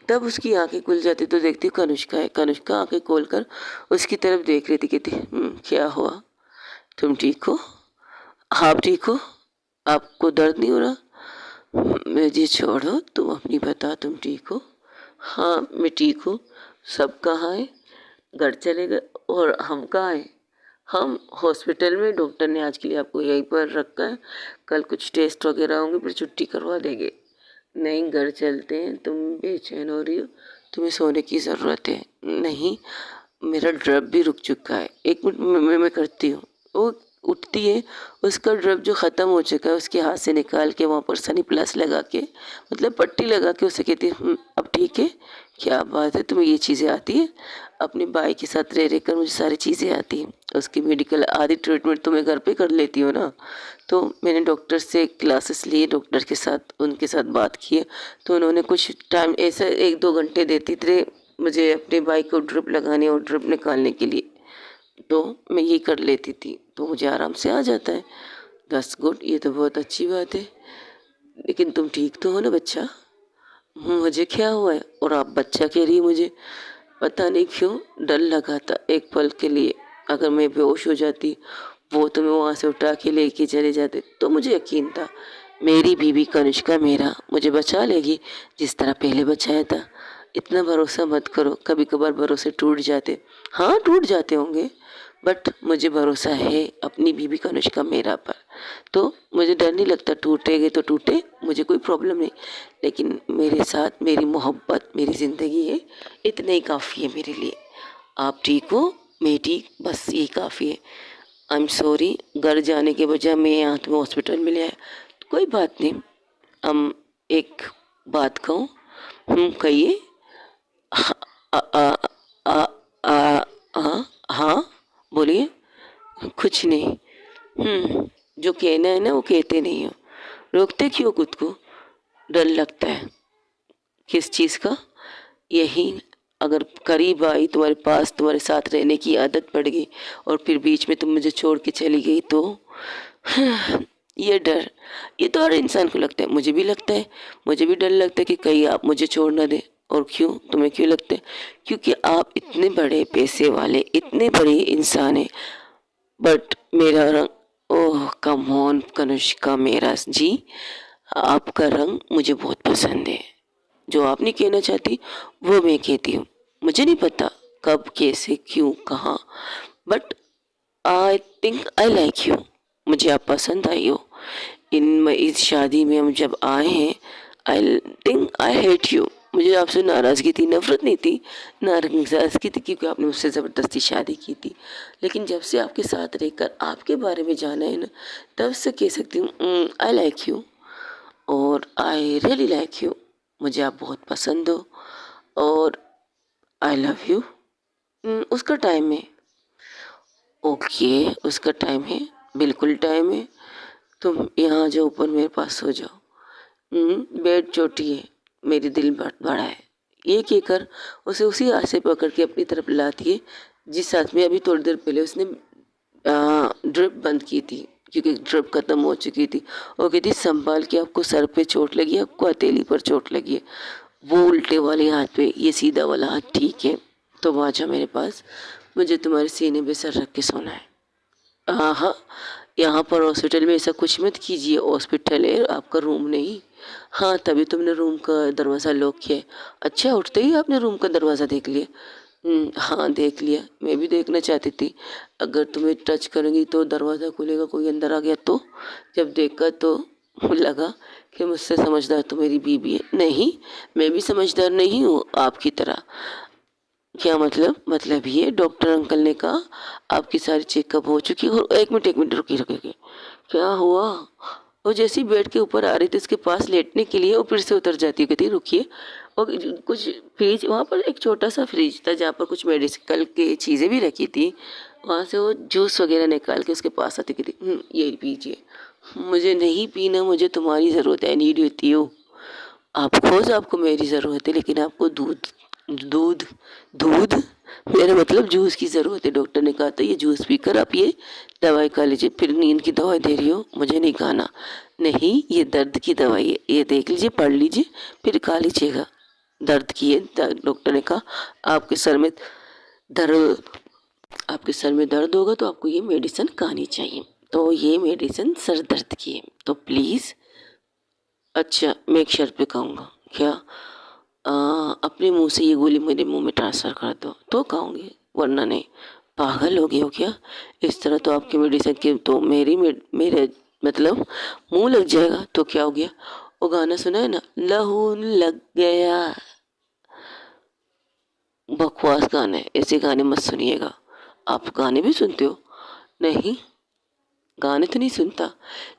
तब उसकी आंखें खुल जाती तो देखती कनिष्का है। कनिष्का आंखें खोलकर उसकी तरफ देख रही थी। कहती क्या हुआ, तुम ठीक हो? आप ठीक हो? आपको दर्द नहीं हो रहा? मुझे छोड़ो, तुम अपनी बता, तुम ठीक हो? हाँ, मैं ठीक हूँ। सब कहाँ है? घर चले गए। और हम कहाँ हैं? हम हॉस्पिटल में, डॉक्टर ने आज के लिए आपको यहीं पर रखा है, कल कुछ टेस्ट वगैरह होंगे फिर छुट्टी करवा देंगे। नहीं, घर चलते हैं, तुम बेचैन हो रही हो, तुम्हें सोने की ज़रूरत है। नहीं, मेरा ड्रप भी रुक चुका है, 1 मिनट मैं करती हूँ। वो उठती है, उसका ड्रप जो ख़त्म हो चुका है उसके हाथ से निकाल के वहाँ पर सनी प्लस लगा के, मतलब पट्टी लगा के उसे कहती है अब ठीक है? क्या बात है, तुम्हें ये चीज़ें आती है? अपने भाई के साथ रह कर मुझे सारी चीज़ें आती हैं। उसकी मेडिकल आदि ट्रीटमेंट तो मैं घर पे कर लेती हूँ ना। तो मैंने डॉक्टर से क्लासेस लिए, डॉक्टर के साथ उनके साथ बात की है, तो उन्होंने कुछ टाइम ऐसा 1-2 घंटे देती थे मुझे अपने भाई को ड्रिप लगाने और ड्रिप निकालने के लिए, तो मैं ये कर लेती थी, तो मुझे आराम से आ जाता है। दस गुड, ये तो बहुत अच्छी बात है। लेकिन तुम ठीक तो हो ना बच्चा? मुझे क्या हुआ है? और आप बच्चा कह रही है मुझे? पता नहीं क्यों डर लगा था एक पल के लिए। अगर मैं बेहोश हो जाती, वो तुम्हें वहाँ से उठा के लेके चले जाते, तो मुझे यकीन था मेरी बीवी कनिष्का मेरा मुझे बचा लेगी जिस तरह पहले बचाया था। इतना भरोसा मत करो, कभी कभार भरोसे टूट जाते। हाँ, टूट जाते होंगे, बट मुझे भरोसा है अपनी बीवी कनिष्का मेरा पर। तो मुझे डर नहीं लगता, टूटेगे तो टूटे, मुझे कोई प्रॉब्लम नहीं। लेकिन मेरे साथ मेरी मोहब्बत, मेरी ज़िंदगी है, इतना ही काफ़ी है मेरे लिए। आप ठीक हो, मैं ठीक, बस यही काफ़ी है। आई एम सॉरी, घर जाने के बजाय मैं यहाँ तुम्हें हॉस्पिटल में ले आया। कोई बात नहीं। हम एक बात कहूँ? कहिए। आ, आ, आ, आ, हाँ हाँ, बोलिए। कुछ नहीं। जो कहना है ना वो कहते नहीं हो। रोकते क्यों खुद को? डर लगता है किस चीज़ का? यही, अगर करीब आई तुम्हारे पास, तुम्हारे साथ रहने की आदत पड़ गई और फिर बीच में तुम मुझे छोड़ के चली गई तो ये डर, ये तो हर इंसान को लगता है, मुझे भी लगता है। मुझे भी डर लगता है कि कहीं आप मुझे छोड़ ना दे। और क्यों, तुम्हें क्यों लगता है? क्योंकि आप इतने बड़े पैसे वाले, इतने बड़े इंसान हैं। बट मेरा रंग, ओह कम ऑन कनुष्का मेरा जी, आपका रंग मुझे बहुत पसंद है। जो आप नहीं कहना चाहती वो मैं कहती हूँ। मुझे नहीं पता कब, कैसे, क्यों, कहाँ, but I think I like you. मुझे आप पसंद आई हो। इस शादी में हम जब आए हैं, I think I hate you. मुझे आपसे नाराज़गी थी, नफरत नहीं थी, नाराज़गी थी क्योंकि आपने मुझसे ज़बरदस्ती शादी की थी। लेकिन जब से आपके साथ रहकर आपके बारे में जाना है ना, तब से कह सकती हूँ आई लाइक यू और आई रियली लाइक यू। मुझे आप बहुत पसंद हो और आई लव यू। उसका टाइम है। ओके, उसका टाइम है, बिल्कुल टाइम है। तुम यहाँ जो ऊपर मेरे पास सो जाओ। बेड छोटी है, मेरी दिल बड़ा है। ये कहकर उसे उसी हाथ से पकड़ के अपनी तरफ लाती है जिस हाथ में अभी थोड़ी देर पहले उसने ड्रिप बंद की थी, क्योंकि ड्रिप खत्म हो चुकी थी। वो कहती संभाल के, आपको सर पे चोट लगी है, आपको हथेली पर चोट लगी है। वो उल्टे वाले हाथ पे, ये सीधा वाला हाथ ठीक है। तो आ जाओ मेरे पास, मुझे तुम्हारे सीने पे सर रख के सोना है। हाँ, यहाँ पर हॉस्पिटल में ऐसा कुछ मत कीजिए, हॉस्पिटल है आपका रूम नहीं। हाँ, तभी तुमने रूम का दरवाज़ा लॉक किया है। अच्छा, उठते ही आपने रूम का दरवाज़ा देख लिया? हाँ देख लिया, मैं भी देखना चाहती थी। अगर तुम्हें टच करूँगी तो दरवाज़ा खुलेगा, कोई अंदर आ गया तो? जब देखा तो लगा कि मुझसे समझदार तो मेरी बीवी है। नहीं, मैं भी समझदार नहीं हूँ आपकी तरह। क्या मतलब? मतलब ये डॉक्टर अंकल ने कहा आपकी सारी चेकअप हो चुकी है। और एक मिनट रुकी रुकी, क्या हुआ? वो जैसे ही बेड के ऊपर आ रही थी उसके पास लेटने के लिए, वो फिर से उतर जाती है, कहती रुकिए। और कुछ फ्रिज, वहाँ पर एक छोटा सा फ्रिज था जहाँ पर कुछ मेडिकल की चीज़ें भी रखी थी। वहाँ से वो जूस वगैरह निकाल के उसके पास आती, कहती ये पीजिए। मुझे नहीं पीना, मुझे तुम्हारी ज़रूरत है, नीड होती हो। आप खोज, आपको मेरी ज़रूरत है, लेकिन आपको दूध दूध दूध मेरा मतलब जूस की ज़रूरत है। डॉक्टर ने कहा था ये जूस पीकर आप ये दवाई खा लीजिए। फिर नींद की दवाई दे रही हो, मुझे नहीं खाना। नहीं, ये दर्द की दवाई है, ये देख लीजिए, पढ़ लीजिए, फिर खा लीजिएगा। दर्द की है। डॉक्टर ने कहा आपके सर में दर्द, आपके सर में दर्द होगा तो आपको ये मेडिसिन खानी चाहिए। तो ये मेडिसिन सर दर्द की है, तो प्लीज़। अच्छा, मैं एक शर्त पे खाऊंगा। क्या? अपने मुंह से ये गोली मेरे मुंह में ट्रांसफ़र कर दो तो खाऊंगी, वरना नहीं। पागल हो गए हो क्या? इस तरह तो आपकी मेडिसिन की तो मेरे मतलब मुंह लग जाएगा तो क्या हो गया? वो गाना सुना है ना, लहू लग गया। बकवास गाना है, ऐसे गाने मत सुनिएगा। आप गाने भी सुनते हो? नहीं, गाने तो नहीं सुनता,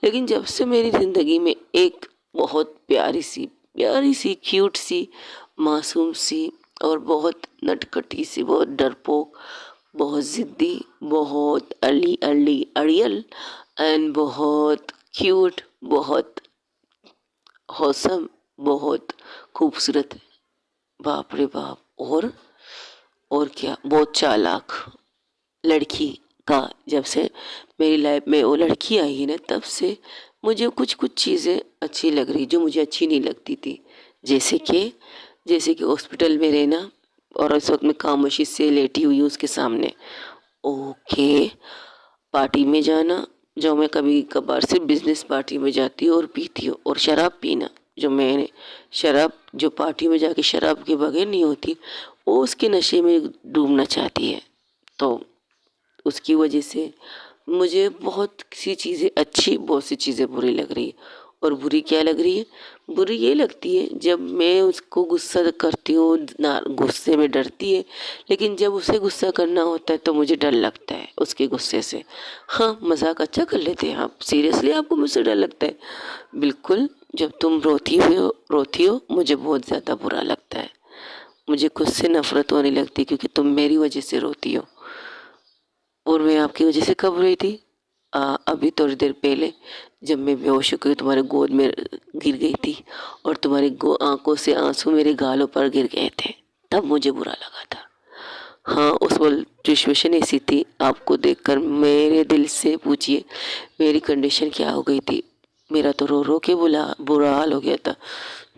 लेकिन जब से मेरी ज़िंदगी में एक बहुत प्यारी सी क्यूट सी, मासूम सी और बहुत नटखटी सी, बहुत डरपोक, बहुत ज़िद्दी, बहुत अर्ली अर्ली अड़ियल एंड बहुत क्यूट, बहुत हौसम, बहुत खूबसूरत, बाप रे बाप। और क्या, बहुत चालाक लड़की का, जब से मेरी लाइफ में वो लड़की आई है ना, तब से मुझे कुछ कुछ चीज़ें अच्छी लग रही जो मुझे अच्छी नहीं लगती थी। जैसे कि हॉस्पिटल में रहना और उस वक्त मैं खामोशी से लेटी हुई हूँ उसके सामने। ओके। पार्टी में जाना, जो मैं कभी कभार सिर्फ बिजनेस पार्टी में जाती हूँ और पीती हूँ, और शराब पीना, जो मैंने शराब जो पार्टी में जाके शराब के बगैर नहीं होती, वो उसके नशे में डूबना चाहती है। तो उसकी वजह से मुझे बहुत सी चीज़ें अच्छी, बहुत सी चीज़ें बुरी लग रही है। और बुरी क्या लग रही है? बुरी ये लगती है जब मैं उसको गुस्सा करती हूँ, ना गुस्से में डरती है, लेकिन जब उसे गुस्सा करना होता है तो मुझे डर लगता है उसके गुस्से से। हाँ, मजाक अच्छा कर लेते हैं आप, सीरियसली आपको मुझसे डर लगता है? बिल्कुल। जब तुम रोती हो मुझे बहुत ज़्यादा बुरा लगता है। मुझे खुद से नफरत होने लगती, क्योंकि तुम मेरी वजह से रोती हो। और मैं आपकी वजह से कब रोई थी? अभी थोड़ी देर पहले, जब मैं बेहोश होकर तुम्हारे गोद में गिर गई थी और तुम्हारी आंखों से आंसू मेरे गालों पर गिर गए थे, तब मुझे बुरा लगा था। हाँ, उस वक्त सिचुएशन ऐसी थी, आपको देखकर मेरे दिल से पूछिए मेरी कंडीशन क्या हो गई थी। मेरा तो रो रो के बुरा हाल हो गया था।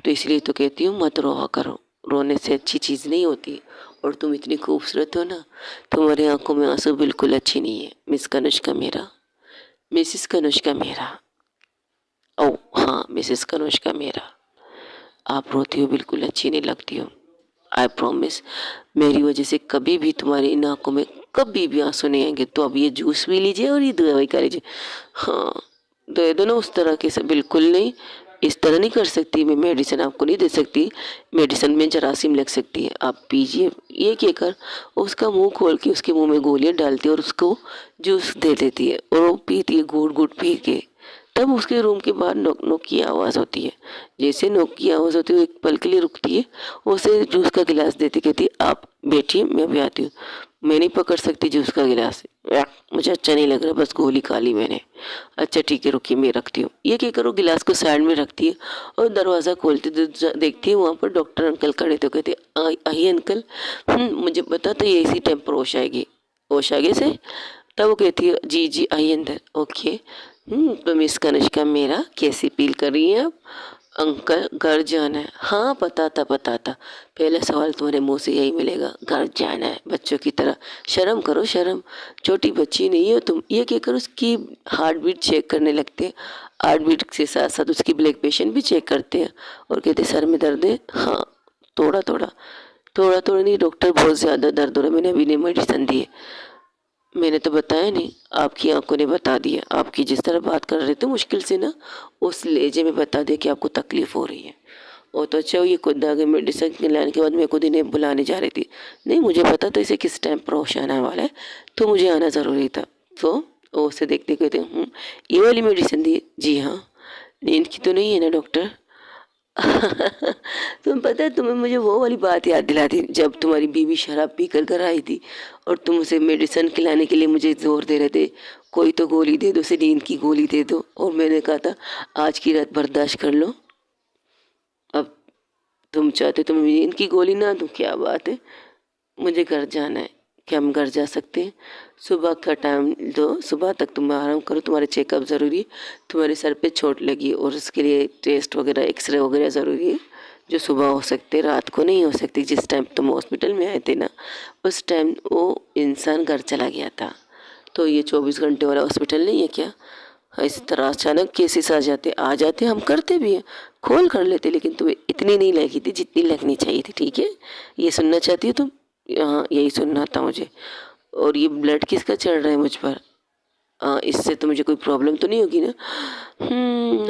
तो इसलिए तो कहती हूँ मत रोआ करो, रोने से अच्छी चीज़ नहीं होती। और तुम इतनी खूबसूरत हो ना, तुम्हारी आंखों में आंसू बिल्कुल अच्छी नहीं है। मिस कनुष्का मेरा, मिसिस कनुष्का मेरा, ओ हाँ, मिसिस कनुष्का मेरा, आप रोती हो बिल्कुल अच्छी नहीं लगती हो। आई प्रॉमिस, मेरी वजह से कभी भी तुम्हारी इन आंखों में कभी भी आंसू नहीं आएंगे। तो अब ये जूस पी लीजिए और ये दवाई खा लीजिए। हाँ, दे दो ना उस तरह के सब, बिल्कुल नहीं। इस तरह नहीं कर सकती मैं, मेडिसिन आपको नहीं दे सकती। मेडिसिन में जरासीम लग सकती है। आप पीजिए। ये कहकर उसका मुंह खोल के उसके मुंह में गोलियां डालती है और उसको जूस दे देती है, और वो पीती है घूट घूट पी के। तब उसके रूम के बाहर नोक नोक की आवाज़ होती है। जैसे नोक की आवाज़ होती है, वो एक पल के लिए रुकती है, उसे जूस का गिलास देती, कहती आप बैठिए मैं अभी आती हूँ। मैं नहीं पकड़ सकती जूस का गिलास, मुझे अच्छा नहीं लग रहा, बस गोली खा ली मैंने। अच्छा ठीक है, रुकिए मैं रखती हूँ। ये कहकर वो गिलास को साइड में रखती है और दरवाज़ा खोलती देखती है वहाँ पर डॉक्टर अंकल खड़े थे। कहते आइए अंकल। मुझे पता था ये इसी टाइम पर होश आएगी, होश आगे से। तब वो कहती है जी जी आइए अंदर। ओके। तो मिस कनिष्का मेरा, कैसी फील कर रही हैं आप? अंकल घर जाना है। हाँ पता था। पहले सवाल तुम्हारे मुंह से यही मिलेगा, घर जाना है, बच्चों की तरह। शर्म करो शर्म, छोटी बच्ची नहीं हो तुम। ये कहकर उसकी हार्ट बीट चेक करने लगते हैं। हार्ट बीट के साथ साथ उसकी ब्लड प्रेशर भी चेक करते हैं और कहते सर में दर्द है। हाँ, थोड़ा थोड़ा, थोड़ा थोड़ा नहीं डॉक्टर, बहुत ज़्यादा दर्द हो रहा है, मैंने अभी नहीं मेडिसिन दी है। मैंने तो बताया नहीं, आपकी आंखों ने बता दिया। आपकी जिस तरह बात कर रहे थे मुश्किल से ना, उस लहजे में बता दिया कि आपको तकलीफ हो रही है। और तो अच्छा, ये खुद आगे मेडिसिन लाने के बाद मैं खुद इन्हें बुलाने जा रही थी। नहीं, मुझे पता था इसे किस टाइम पर होश आने वाला है, तो मुझे आना ज़रूरी था। तो वो उसे देखते कहते ये वाली मेडिसिन दी? जी हाँ। नींद की तो नहीं है ना डॉक्टर? तुम पता है, तुम्हें मुझे वो वाली बात याद दिला दी जब तुम्हारी बीवी शराब पी कर घर आई थी और तुम उसे मेडिसिन खिलाने के लिए मुझे जोर दे रहे थे, कोई तो गोली दे दो, उसे नींद की गोली दे दो। और मैंने कहा था आज की रात बर्दाश्त कर लो। अब तुम चाहते तुम नींद की गोली ना दूं? क्या बात है, मुझे घर जाना है। क्या हम घर जा सकते हैं? सुबह का टाइम दो, सुबह तक तुम आराम करो, तुम्हारे चेकअप ज़रूरी है। तुम्हारे सर पे चोट लगी और उसके लिए टेस्ट वगैरह, एक्सरे वगैरह ज़रूरी है, जो सुबह हो सकते, रात को नहीं हो सकती। जिस टाइम तुम हॉस्पिटल में आए थे ना, उस टाइम वो इंसान घर चला गया था। तो ये 24 घंटे वाला हॉस्पिटल नहीं है क्या? इस तरह अचानक केसेस आ जाते हम करते भी हैं, खोल कर लेते, लेकिन तुम्हें इतनी नहीं लगी थी जितनी लगनी चाहिए थी। ठीक है, ये सुनना चाहती हो तुम? हाँ, यही सुनना था मुझे। और ये ब्लड किसका चढ़ रहा है मुझ पर? इससे तो मुझे कोई प्रॉब्लम तो नहीं होगी ना?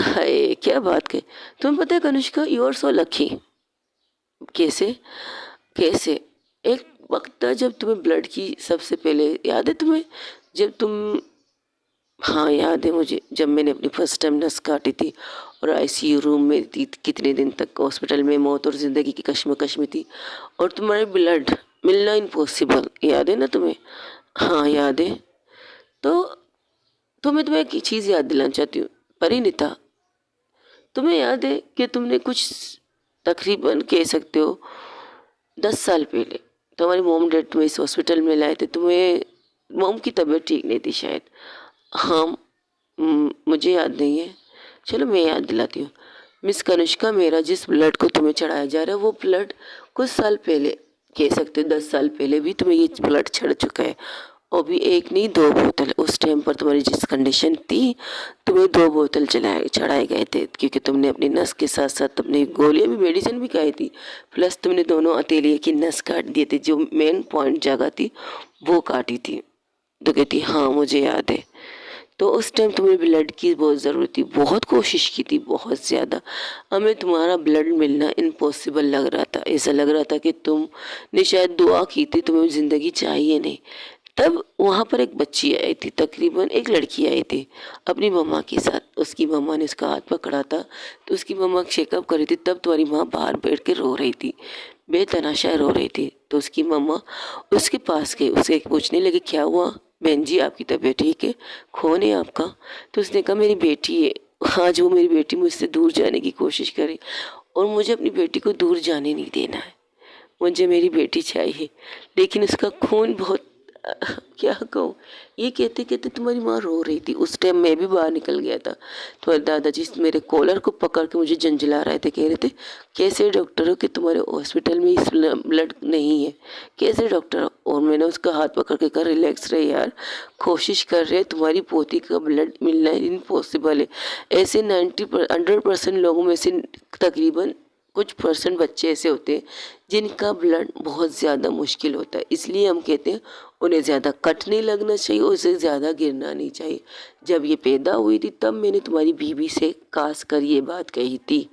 हाय क्या बात कही। तुम्हें पता है Kanishka, you are so lucky. कैसे? कैसे? एक वक्त था जब तुम्हें ब्लड की सबसे पहले, याद है तुम्हें, जब तुम, हाँ याद है मुझे, जब मैंने अपनी फर्स्ट टाइम नस काटी थी और आईसीयू रूम में थी, कितने दिन तक हॉस्पिटल में मौत और ज़िंदगी की कश्मकश में थी, और तुम्हारे ब्लड मिलना इम्पॉसिबल, याद है ना तुम्हें? हाँ याद है। तो तुम्हें एक चीज़ याद दिलाना चाहती हूँ, परिणीता। तुम्हें याद है कि तुमने कुछ, तकरीबन कह सकते हो 10 साल पहले तुम्हारी मोम डैड तुम्हें इस हॉस्पिटल में लाए थे। तुम्हें मोम की तबीयत ठीक नहीं थी शायद। हाँ, मुझे याद नहीं है, चलो मैं याद दिलाती हूँ। मिस कनिष्का मेरा, जिस ब्लड को तुम्हें चढ़ाया जा रहा है वो ब्लड कुछ साल पहले, कह सकते हो 10 साल पहले भी तुम्हें ये ब्लड चढ़ चुका है। और भी एक नहीं 2 बोतल। उस टाइम पर तुम्हारी जिस कंडीशन थी, तुम्हें 2 बोतल चढ़ाए गए थे, क्योंकि तुमने अपनी नस के साथ साथ अपनी गोलियां भी, मेडिसिन भी खाई थी, प्लस तुमने दोनों हथेलियों की नस काट दिए थे, जो मेन पॉइंट जगह थी वो काटी थी। तो कहती हाँ मुझे याद है। तो उस टाइम तुम्हें ब्लड की बहुत ज़रूरत थी, बहुत कोशिश की थी, बहुत ज़्यादा। हमें तुम्हारा ब्लड मिलना इम्पॉसिबल लग रहा था, ऐसा लग रहा था कि तुमने शायद दुआ की थी, तुम्हें ज़िंदगी चाहिए नहीं। तब वहाँ पर एक बच्ची आई थी, तकरीबन एक लड़की आई थी अपनी मम्मा के साथ। उसकी मम्मा ने उसका हाथ पकड़ा था, तो उसकी मम्मा चेकअप कर रही थी। तब तुम्हारी माँ बाहर बैठ के रो रही थी, बेतनाशा रो रही थी। तो उसकी मम्मा उसके पास गई, उससे पूछने लगी क्या हुआ बहन जी, आपकी तबीयत ठीक है, कौन है आपका? तो उसने कहा मेरी बेटी है। आज वो मेरी बेटी मुझसे दूर जाने की कोशिश करे, और मुझे अपनी बेटी को दूर जाने नहीं देना है। मुझे मेरी बेटी चाहिए, लेकिन उसका खून बहुत क्या कहूँ। ये कहते कहते तुम्हारी माँ रो रही थी। उस टाइम मैं भी बाहर निकल गया था। तुम्हारे दादाजी मेरे कॉलर को पकड़ के मुझे झंझला रहे थे, कह रहे थे कैसे डॉक्टर हो कि तुम्हारे हॉस्पिटल में इस ब्लड नहीं है, कैसे डॉक्टर हो? और मैंने उसका हाथ पकड़ के कहा रिलैक्स रहे यार, कोशिश कर रहे, तुम्हारी पोती का ब्लड मिलना इम्पॉसिबल है। ऐसे 100% लोगों में से तकरीबन कुछ परसेंट बच्चे ऐसे होते हैं जिनका ब्लड बहुत ज़्यादा मुश्किल होता है। इसलिए हम कहते हैं उन्हें ज़्यादा कट नहीं लगना चाहिए, उसे ज़्यादा गिरना नहीं चाहिए। जब ये पैदा हुई थी तब मैंने तुम्हारी बीवी से खास कर ये बात कही थी।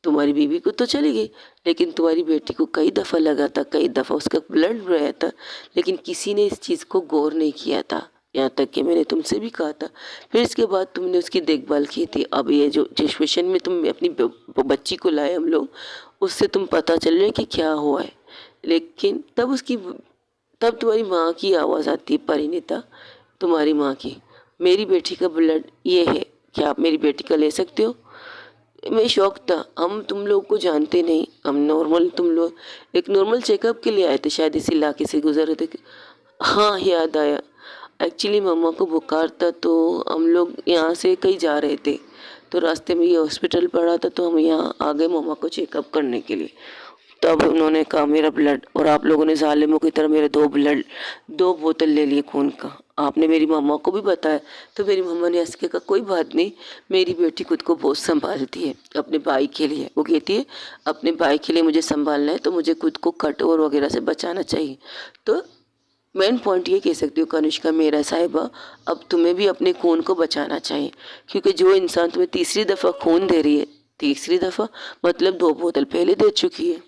तुम्हारी बीवी को तो चली गई, लेकिन तुम्हारी बेटी को कई दफ़ा लगा था, कई दफ़ा उसका ब्लड रहा था, लेकिन किसी ने इस चीज़ को गौर नहीं किया था। यहाँ तक कि मैंने तुमसे भी कहा था। फिर इसके बाद तुमने उसकी देखभाल की थी। अब ये जो सिचुएशन में तुम अपनी बच्ची को लाए हम लोग, उससे तुम पता चल रहे कि क्या हुआ है। लेकिन तब तुम्हारी माँ की आवाज़ आती है, परिणीता, तुम्हारी माँ की, मेरी बेटी का ब्लड ये है, क्या आप मेरी बेटी का ले सकते हो? मैं शौक था, हम तुम लोग को जानते नहीं, हम नॉर्मल, तुम लोग एक नॉर्मल चेकअप के लिए आए थे, शायद इस इलाके से गुजर रहे थे। हाँ याद आया, एक्चुअली मम्मा को बुखार था, तो हम लोग यहाँ से कहीं जा रहे थे, तो रास्ते में ये हॉस्पिटल पड़ा था, तो हम यहाँ आ गए मम्मा को चेकअप करने के लिए। तब उन्होंने कहा मेरा ब्लड, और आप लोगों ने जालिमों की तरह मेरे 2 बोतल ले लिए खून का। आपने मेरी मम्मा को भी बताया, तो मेरी मम्मा ने हंस के कहा कोई बात नहीं, मेरी बेटी खुद को बहुत संभालती है अपने भाई के लिए। वो कहती है अपने भाई के लिए मुझे संभालना है, तो मुझे खुद को कट और वगैरह से बचाना चाहिए। तो मेन पॉइंट ये कह सकती हूँ कनिष्का मेरा साहिबा, अब तुम्हें भी अपने खून को बचाना चाहिए, क्योंकि जो इंसान तुम्हें तीसरी दफ़ा खून दे रही है, तीसरी दफ़ा मतलब 2 बोतल पहले दे चुकी है,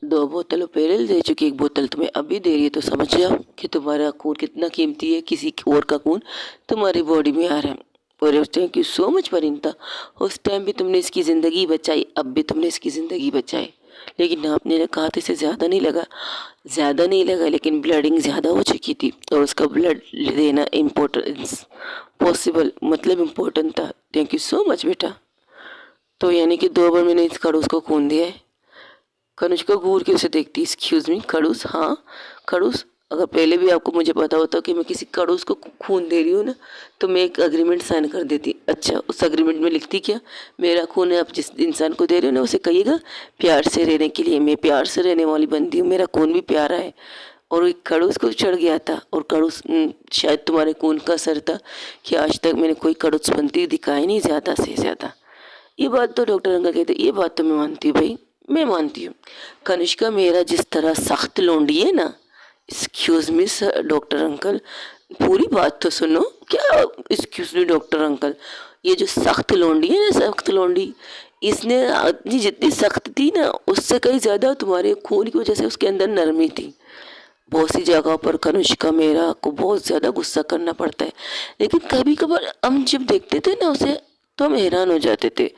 2 बोतल पहले दे चुकी, 1 बोतल तुम्हें अभी दे रही है, तो समझ जाओ कि तुम्हारा खून कितना कीमती है, किसी और का खून तुम्हारी बॉडी में आ रहा है। और थैंक यू सो मच परिंदा, उस टाइम भी तुमने इसकी ज़िंदगी बचाई, अब भी तुमने इसकी ज़िंदगी बचाई। लेकिन आपने कहा था इसे ज़्यादा नहीं लगा, लेकिन ब्लडिंग ज़्यादा हो चुकी थी, और उसका ब्लड देना इम्पोर्टेंस पॉसिबल मतलब इम्पोर्टेंट था। थैंक यू सो मच बेटा। तो यानी कि 2 बार मैंने इस खड़ूस को खून दिया है। कनिष्का घूर के उसे देखती, एक्सक्यूज मी खड़ूस? हाँ खड़ूस। अगर पहले भी आपको मुझे पता होता कि मैं किसी खड़ूस को खून दे रही हूँ ना, तो मैं एक अग्रीमेंट साइन कर देती। अच्छा, उस अग्रीमेंट में लिखती क्या, मेरा खून है, आप जिस इंसान को दे रहे हो ना उसे कहिएगा प्यार से रहने के लिए, मैं प्यार से रहने वाली बंदी हूँ, मेरा खून भी प्यारा है। और एक खड़ूस को चढ़ गया था, और खड़ूस शायद तुम्हारे खून का असर था कि आज तक मैंने कोई खड़ूसपंती दिखाई नहीं ज़्यादा से ज़्यादा। ये बात तो डॉक्टर अंकल कहते, ये बात तो मैं मानती हूँ भाई, मैं मानती हूँ। कनिष्का मेरा जिस तरह सख्त लोंडी है ना, excuse me sir doctor uncle, पूरी बात तो सुनो। क्या एक्सक्यूज मी डॉक्टर अंकल, ये जो सख्त लोंडी है ना, सख्त लोंडी, इसने अपनी जितनी सख्त थी ना, उससे कहीं ज़्यादा तुम्हारे खून की वजह से उसके अंदर नरमी थी। बहुत सी जगह पर कनिष्का मेरा को बहुत ज़्यादा गुस्सा करना पड़ता है, लेकिन कभी कभार हम जब देखते थे ना उसे, तो हम हैरान हो जाते थे।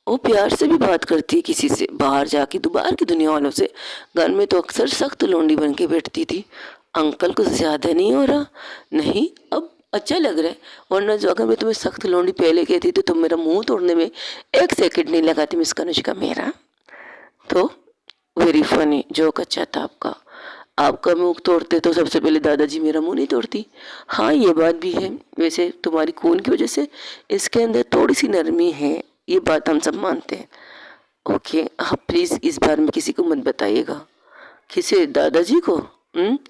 वो प्यार से भी बात करती है किसी से, बाहर जाके बाहर की दुनिया वालों से। घर में तो अक्सर सख्त लोंडी बन के बैठती थी। अंकल कुछ ज़्यादा नहीं हो रहा? नहीं, अब अच्छा लग रहा है, वरना जो अगर मैं तुम्हें सख्त लोंडी पहले कहती तो तुम मेरा मुंह तोड़ने में 1 सेकंड नहीं लगाती मिस कनिष्का मेरा। तो वेरी फनी जोक अच्छा था आपका। आपका मुंह तोड़ते तो सबसे पहले दादाजी मेरा मुंह नहीं तोड़ती। हाँ ये बात भी है, वैसे तुम्हारी खून की वजह से इसके अंदर थोड़ी सी नरमी है, ये बात हम सब मानते हैं। ओके, आप प्लीज़ इस बारे में किसी को मत बताइएगा। किसे? दादाजी को?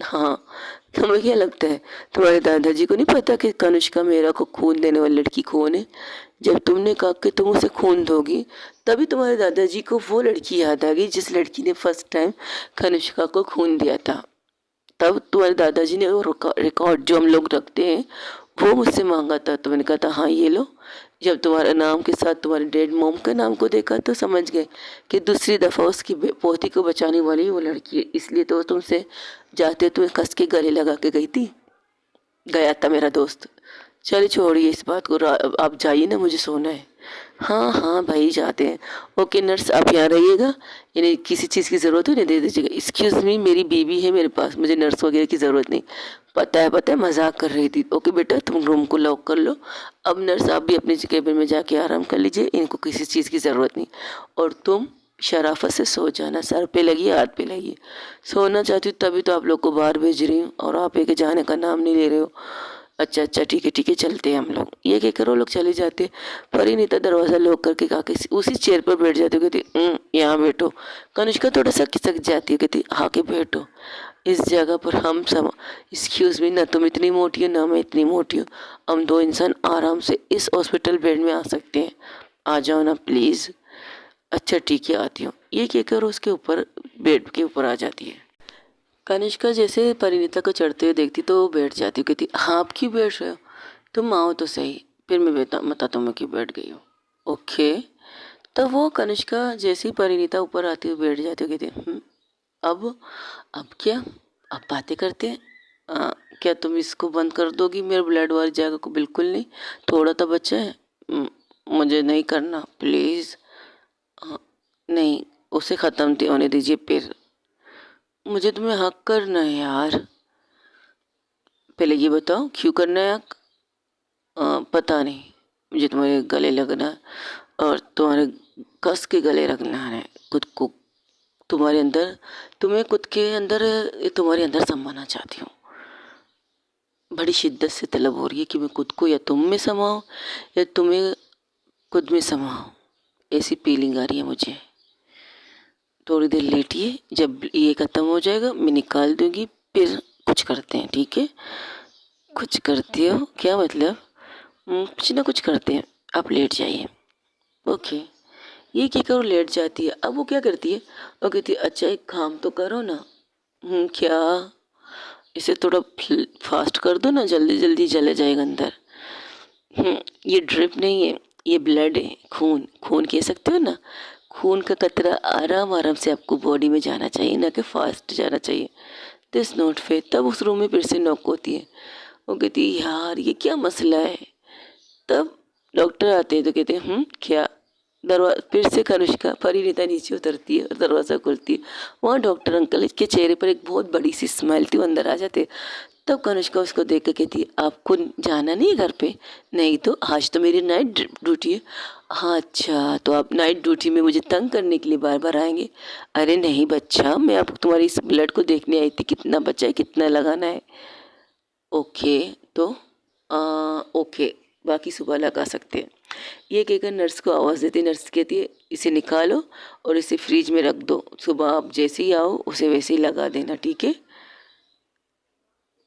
हाँ, तुम्हें क्या लगता है तुम्हारे दादाजी को नहीं पता कि कनिष्का मेरा को खून देने वाली लड़की कौन है? जब तुमने कहा कि तुम उसे खून दोगी, तभी तुम्हारे दादाजी को वो लड़की याद आ गई जिस लड़की ने फर्स्ट टाइम कनिष्का को खून दिया था। तब तुम्हारे दादाजी ने वो रिकॉर्ड जो हम लोग रखते हैं वो मुझसे मांगा था, तो मैंने कहा था हाँ ये लो। जब तुम्हारे नाम के साथ तुम्हारे डेड मॉम के नाम को देखा तो समझ गए कि दूसरी दफ़ा उसकी पोती को बचाने वाली वो लड़की है, इसलिए तो तुमसे जाते तुम्हें कस के गले लगा के गई थी। गया था मेरा दोस्त। चलिए छोड़िए इस बात को, आप जाइए ना, मुझे सोना है। हाँ हाँ भाई जाते हैं। ओके नर्स आप यहाँ रहिएगा, इन्हें किसी चीज़ की ज़रूरत हो इन्हें दे दीजिएगा। एक्सक्यूज़ मी मेरी बीवी है मेरे पास, मुझे नर्स वगैरह की ज़रूरत नहीं। पता है मजाक कर रही थी। ओके बेटा तुम रूम को लॉक कर लो। अब नर्स आप भी अपने केबिन में जाके आराम कर लीजिए, इनको किसी चीज़ की ज़रूरत नहीं। और तुम शराफत से सो जाना, सर पे लगी हाथ पे लगी। सोना चाहती हूँ तभी तो आप लोग को बाहर भेज रही हूँ और आप एक जाने का नाम नहीं ले रहे हो। अच्छा ठीक है चलते हैं हम लोग। ये क्या करो लोग चले जाते। परिणीता दरवाज़ा लॉक करके आके उसी चेयर पर बैठ जाती है, कहती यहाँ बैठो। कनिष्का थोड़ा सा खिसक जाती है, कहती आके बैठो इस जगह पर। हम सब एक्सक्यूज़ मी, ना तुम इतनी मोटी हो ना मैं इतनी मोटी हूँ, हम दो इंसान आराम से इस हॉस्पिटल बेड में आ सकते हैं। आ जाओ ना प्लीज़। अच्छा ठीक है आती हूँ। ये कहकर उसके ऊपर बेड के ऊपर आ जाती है। कनिष्का जैसे परिणीता को चढ़ते हुए देखती तो वो बैठ जाती, कहती हाँ आप क्यों बैठ रहे हो, तुम आओ तो सही, फिर मैं बताता हूँ मैं क्यों बैठ गई हूँ। ओके। तो वो कनिष्का जैसे ही परिणीता ऊपर आती हुई बैठ जाती है, कहती अब क्या, अब बातें करते हैं। क्या तुम इसको बंद कर दोगी मेरे ब्लड वाली जगह को? बिल्कुल नहीं, थोड़ा तो बच्चा है। मुझे नहीं करना प्लीज़। नहीं, उसे ख़त्म होने दीजिए फिर। मुझे तुम्हें हक करना है यार। पहले ये बताओ क्यों करना है हक? पता नहीं, मुझे तुम्हारे गले लगना है और तुम्हारे कस के गले रखना है खुद को। तुम्हारे अंदर, तुम्हें खुद के अंदर, तुम्हारे अंदर समाना चाहती हूँ। बड़ी शिद्दत से तलब हो रही है कि मैं खुद को या तुम में समाऊं या तुम्हें खुद में समाऊं। ऐसी फीलिंग आ रही है मुझे। थोड़ी देर लेटिए, जब ये ख़त्म हो जाएगा मैं निकाल दूंगी, फिर कुछ करते हैं ठीक है? कुछ करते हो क्या मतलब? कुछ ना कुछ करते हैं, आप लेट जाइए। ओके। ये क्या करो लेट जाती है। अब वो क्या करती है, वो कहती है अच्छा एक काम तो करो ना। क्या? इसे थोड़ा फास्ट कर दो ना, जल्दी जल्दी चले जाएगा अंदर। ये ड्रिप नहीं है, ये ब्लड है, खून। खून कह सकते हो ना। खून का कतरा आराम आराम से आपको बॉडी में जाना चाहिए, ना कि फास्ट जाना चाहिए। This not fair. तब उस रूम में फिर से नॉक होती है। वो कहती है यार ये क्या मसला है। तब डॉक्टर आते हैं तो कहते हैं क्या? दरवाजा फिर से कनिष्का परिणीता नीचे उतरती है और दरवाज़ा खुलती है। वहाँ डॉक्टर अंकल के चेहरे पर एक बहुत बड़ी सी स्माइल थी, वो अंदर आ जाते। तब कनिष्का उसको देख के कहती है आपको जाना नहीं है घर पे? नहीं तो आज तो मेरी नाइट ड्यूटी है। हाँ अच्छा, तो आप नाइट ड्यूटी में मुझे तंग करने के लिए बार बार आएंगे? अरे नहीं बच्चा, मैं आप तुम्हारी इस ब्लड को देखने आई थी, कितना बचा है कितना लगाना है। ओके। तो ओके, बाकी सुबह लगा सकते हैं। ये कहकर नर्स को आवाज़ देती, नर्स कहती है इसे निकालो और इसे फ्रिज में रख दो, सुबह आप जैसे ही आओ उसे वैसे ही लगा देना ठीक है?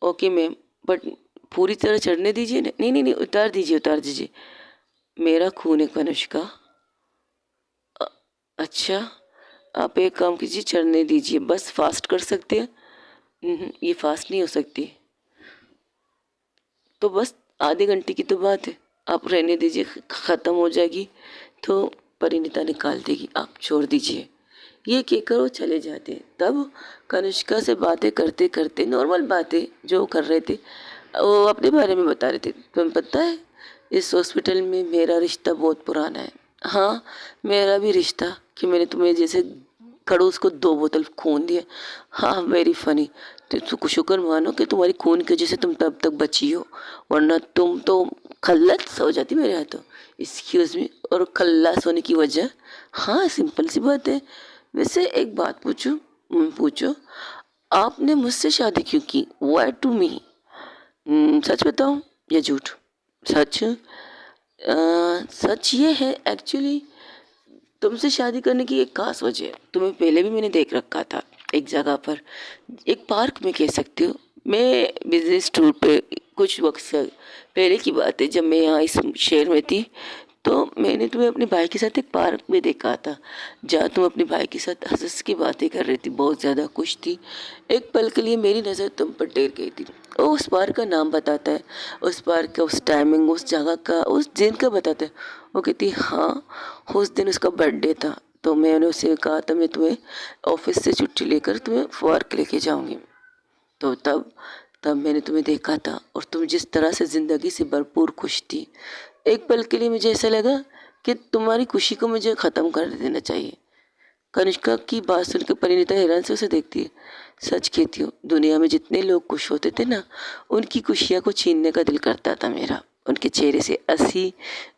ओके मैम, बट पूरी तरह चढ़ने दीजिए ना। नहीं नहीं नहीं, उतार दीजिए। मेरा खून है कनिष्का। अ- अच्छा, आप एक काम कीजिए चढ़ने दीजिए, बस फास्ट कर सकते हैं? ये फास्ट नहीं हो सकती। तो बस आधे घंटे की तो बात है, आप रहने दीजिए, ख़त्म हो जाएगी तो परिणीता निकाल देगी, आप छोड़ दीजिए। ये कहकर वो चले जाते हैं। तब कनिष्का से बातें करते करते, नॉर्मल बातें जो कर रहे थे, वो अपने बारे में बता रहे थे। तुम्हें पता है इस हॉस्पिटल में मेरा रिश्ता बहुत पुराना है। हाँ, मेरा भी रिश्ता कि मैंने तुम्हें जैसे खड़ूस को 2 बोतल खून दिया। हाँ वेरी फनी। तो शुक्र मानो कि तुम्हारी खून की वजह से तुम तब तक बची हो, वरना तुम तो खल्लास हो जाती मेरे हाथों। एक्सक्यूज़ मी, और खल्लास होने की वजह? हाँ सिंपल सी बात है। वैसे एक बात पूछूं? पूछो। आपने मुझसे शादी क्यों की? Y to me? सच बताऊं या झूठ? सच। सच ये है एक्चुअली, तुमसे शादी करने की एक खास वजह है। तुम्हें पहले भी मैंने देख रखा था एक जगह पर, एक पार्क में कह सकते हो। मैं बिजनेस टूर पे कुछ वक्त से पहले की बात है, जब मैं यहाँ इस शहर में थी, तो मैंने तुम्हें अपने भाई के साथ एक पार्क में देखा था, जहाँ तुम अपने भाई के साथ हंस हंस की बातें कर रही थी, बहुत ज़्यादा खुश थी। एक पल के लिए मेरी नज़र तुम पर टेर गई थी। वो उस पार्क का नाम बताता है, उस पार्क का, उस टाइमिंग, उस जगह का, उस दिन का बताता है। वो कहती हाँ, उस दिन उसका बर्थडे था, तो मैंने उसे कहा था मैं तुम्हें ऑफिस से छुट्टी लेकर तुम्हें पार्क लेके जाऊँगी। तो तब तब मैंने तुम्हें देखा था, और तुम जिस तरह से ज़िंदगी से भरपूर खुश थी। एक पल के लिए मुझे ऐसा लगा कि तुम्हारी खुशी को मुझे ख़त्म कर देना चाहिए। कनिष्का की बात सुनकर परिणीता हैरान से उसे देखती है। सच कहती हूँ, दुनिया में जितने लोग खुश होते थे ना, उनकी खुशियाँ को छीनने का दिल करता था मेरा। उनके चेहरे से हंसी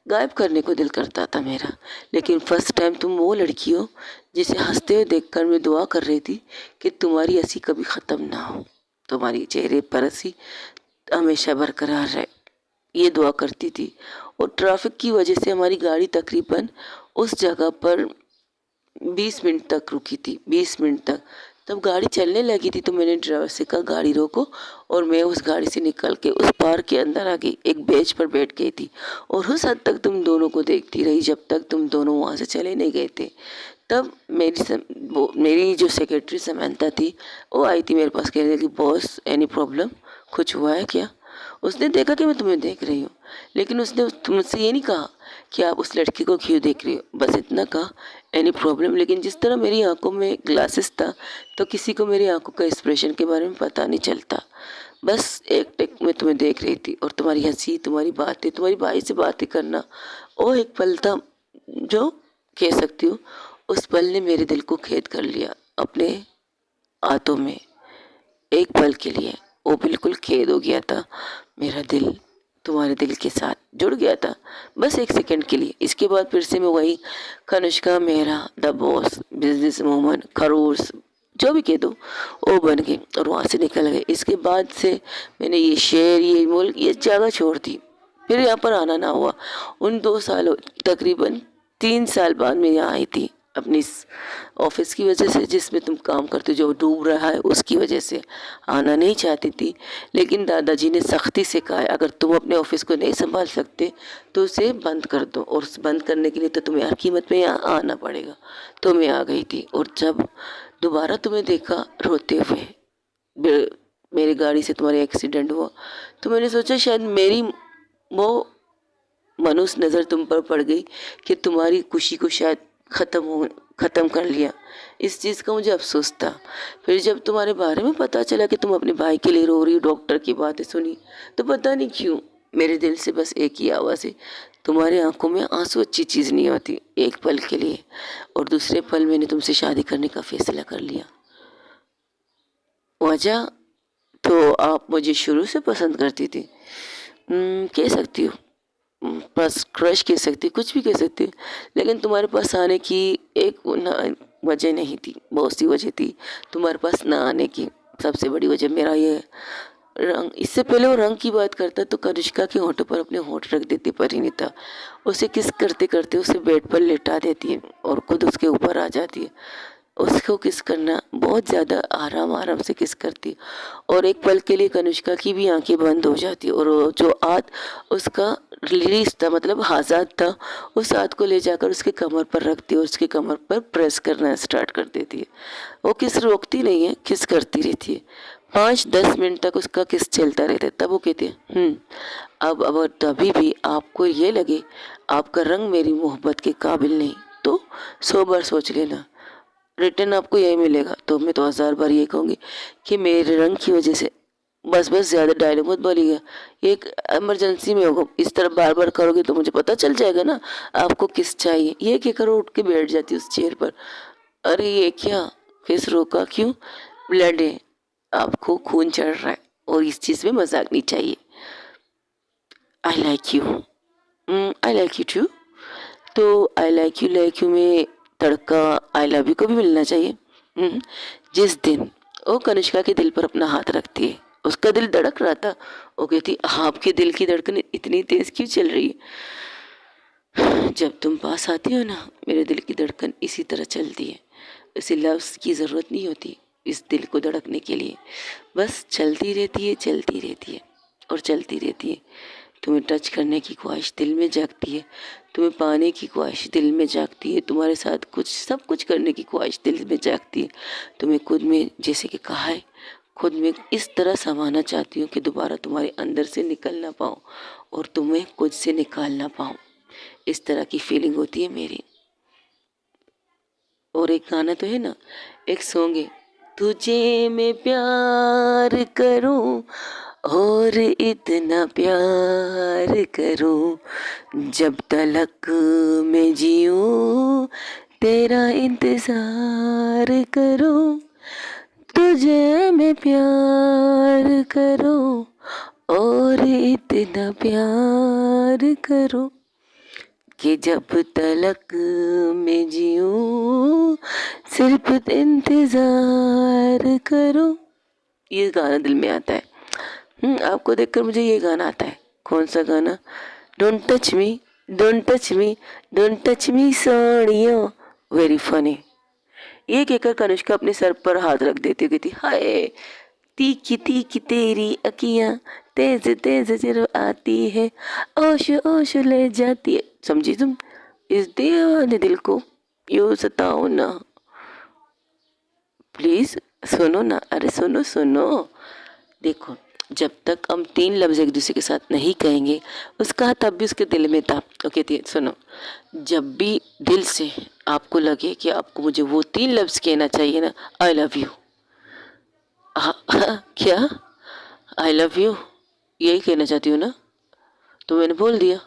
गायब करने को दिल करता था मेरा। लेकिन फर्स्ट टाइम तुम वो लड़की हो जिसे हंसते हुए देखकर मैं दुआ कर रही थी कि तुम्हारी हंसी कभी ख़त्म ना हो, तुम्हारी चेहरे पर हंसी हमेशा बरकरार रहे, ये दुआ करती थी। और ट्रैफिक की वजह से हमारी गाड़ी तकरीबन उस जगह पर 20 मिनट तक रुकी थी, 20 मिनट तक। तब गाड़ी चलने लगी थी, तो मैंने ड्राइवर से कहा गाड़ी रोको, और मैं उस गाड़ी से निकल के उस पार्क के अंदर आ गई, एक बेंच पर बैठ गई थी, और उस हद तक तुम दोनों को देखती रही जब तक तुम दोनों वहाँ से चले नहीं गए थे। तब मेरी जो सेक्रेटरी समंता थी, वो आई थी मेरे पास, कह रही थी कि बॉस, एनी प्रॉब्लम, कुछ हुआ है क्या? उसने देखा कि मैं तुम्हें देख रही हूँ, लेकिन उसने मुझसे ये नहीं कहा कि आप उस लड़की को क्यों देख रही हो, बस इतना कहा एनी प्रॉब्लम। लेकिन जिस तरह मेरी आंखों में ग्लासेस था, तो किसी को मेरी आंखों का एक्सप्रेशन के बारे में पता नहीं चलता। बस एक टेक में तुम्हें देख रही थी, और तुम्हारी हंसी, तुम्हारी बातें, तुम्हारी भाई से बातें करना, वो एक पल था जो, कह सकती हूँ, उस पल ने मेरे दिल को कैद कर लिया अपने हाथों में। एक पल के लिए वो बिल्कुल कैद हो गया था, मेरा दिल तुम्हारे दिल के साथ जुड़ गया था, बस एक सेकंड के लिए। इसके बाद फिर से मैं वही Kanishka Mehra, the boss, business woman, खरोस, जो भी कह दो, वो बन गई और वहाँ से निकल गए। इसके बाद से मैंने ये शहर, ये मुल्क, ये जगह छोड़ दी, फिर यहाँ पर आना ना हुआ। उन 2 सालों, तकरीबन 3 साल बाद मैं यहाँ आई थी, अपनी इस ऑफिस की वजह से, जिसमें तुम काम करते हो, जो डूब रहा है, उसकी वजह से आना नहीं चाहती थी। लेकिन दादाजी ने सख्ती से कहा है, अगर तुम अपने ऑफिस को नहीं संभाल सकते तो उसे बंद कर दो, और उस बंद करने के लिए तो तुम्हें हर कीमत में यहाँ आना पड़ेगा। तो मैं आ गई थी, और जब दोबारा तुम्हें देखा रोते हुए, मेरी गाड़ी से तुम्हारे एक्सीडेंट हुआ, तो मैंने सोचा शायद मेरी वो मनुष्य नज़र तुम पर पड़ गई कि तुम्हारी खुशी को शायद ख़त्म कर लिया। इस चीज़ का मुझे अफसोस था। फिर जब तुम्हारे बारे में पता चला कि तुम अपने भाई के लिए रो रही हो, डॉक्टर की बातें सुनी, तो पता नहीं क्यों मेरे दिल से बस एक ही आवाज़ है, तुम्हारी आंखों में आंसू अच्छी चीज़ नहीं होती, एक पल के लिए। और दूसरे पल मैंने तुमसे शादी करने का फैसला कर लिया। वजह, तो आप मुझे शुरू से पसंद करती थी, कह सकती हो, बस क्रश कह सकती, कुछ भी कह सकती, लेकिन तुम्हारे पास आने की एक वजह नहीं थी, बहुत सी वजह थी तुम्हारे पास ना आने की। सबसे बड़ी वजह मेरा ये रंग। इससे पहले वो रंग की बात करता तो कनिष्का के होठों पर अपने होठ रख देती परिणीता, उसे किस करते करते उसे बेड पर लेटा देती है और खुद उसके ऊपर आ जाती है। उसको किस करना, बहुत ज़्यादा आराम आराम से किस करती, और एक पल के लिए कनिष्का की भी आंखें बंद हो जाती, और वो जो हाथ उसका रिलीज था, मतलब आज़ाद था, उस हाथ को ले जाकर उसके कमर पर रखती है और उसके कमर पर प्रेस करना स्टार्ट कर देती है। वो किस रोकती नहीं है, किस करती रहती है। 5-10 मिनट तक उसका किस चलता रहता है। तब वो कहते हैं अब अगर तभी भी आपको ये लगे आपका रंग मेरी मोहब्बत के काबिल नहीं, तो 100 बार सोच लेना, रिटर्न आपको यही मिलेगा। तो मैं तो 1000 बार ये कहूँगी कि मेरे रंग की वजह से, बस बस ज़्यादा डायलॉग मत बोलिएगा, एक इमरजेंसी में होगा, इस तरह बार बार करोगे तो मुझे पता चल जाएगा ना आपको किस चाहिए। ये कहकर उठ के बैठ जाती उस चेयर पर। अरे ये क्या, किस रोका, क्यों? ब्लड है, आपको खून चढ़ रहा है, और इस चीज़ में मजाक नहीं चाहिए। I like you, I like you too. तो लाइक यू में तड़का आई लव यू को भी मिलना चाहिए। जिस दिन वो कनिष्का के दिल पर अपना हाथ रखती है, उसका दिल धड़क रहा था, वो कहती आपके दिल की धड़कन इतनी तेज क्यों चल रही है? जब तुम पास आती हो ना, मेरे दिल की धड़कन इसी तरह चलती है। उसे लफ्ज़ की ज़रूरत नहीं होती, इस दिल को धड़कने के लिए। बस चलती रहती है, चलती रहती है और चलती रहती है। तुम्हें टच करने की ख्वाहिश दिल में जागती है, तुम्हें पाने की ख्वाहिश दिल में जागती है, तुम्हारे साथ कुछ सब कुछ करने की ख्वाहिश दिल में जागती है। तुम्हें खुद में, जैसे कि कहा है, खुद में इस तरह समाना चाहती हूँ कि दोबारा तुम्हारे अंदर से निकल ना पाऊँ और तुम्हें खुद से निकाल ना पाऊँ। इस तरह की फीलिंग होती है मेरी। और एक गाना तो है ना, एक सॉन्ग है, तुझे मैं प्यार करूं और इतना प्यार करूं, जब तलक मैं जीऊं तेरा इंतजार करूं, तुझे मैं प्यार करूं और इतना प्यार करूं कि जब तलक मैं जीऊं सिर्फ इंतजार करूं। ये गाना दिल में आता है। आपको देखकर मुझे ये गाना आता है। कौन सा गाना? Don't touch me, don't touch me, don't touch me सोनियो, वेरी फनी। ये कहकर कनिष्का अपने सर पर हाथ रख देती कहती, हाय तीखी तीखी तेरी अखियां, तेज तेज जब आती है, ओश ओश ले जाती है। समझी तुम? इस दीवाने दिल को यूं सताओ ना, प्लीज सुनो ना, अरे सुनो सुनो। देखो, जब तक हम 3 लफ्ज एक दूसरे के साथ नहीं कहेंगे, उसका तब भी उसके दिल में था। वो कहती है, सुनो, जब भी दिल से आपको लगे कि आपको मुझे वो 3 लफ्ज कहना चाहिए ना, आई लव यू। क्या? आई लव यू यही कहना चाहती हूँ ना? तो मैंने बोल दिया।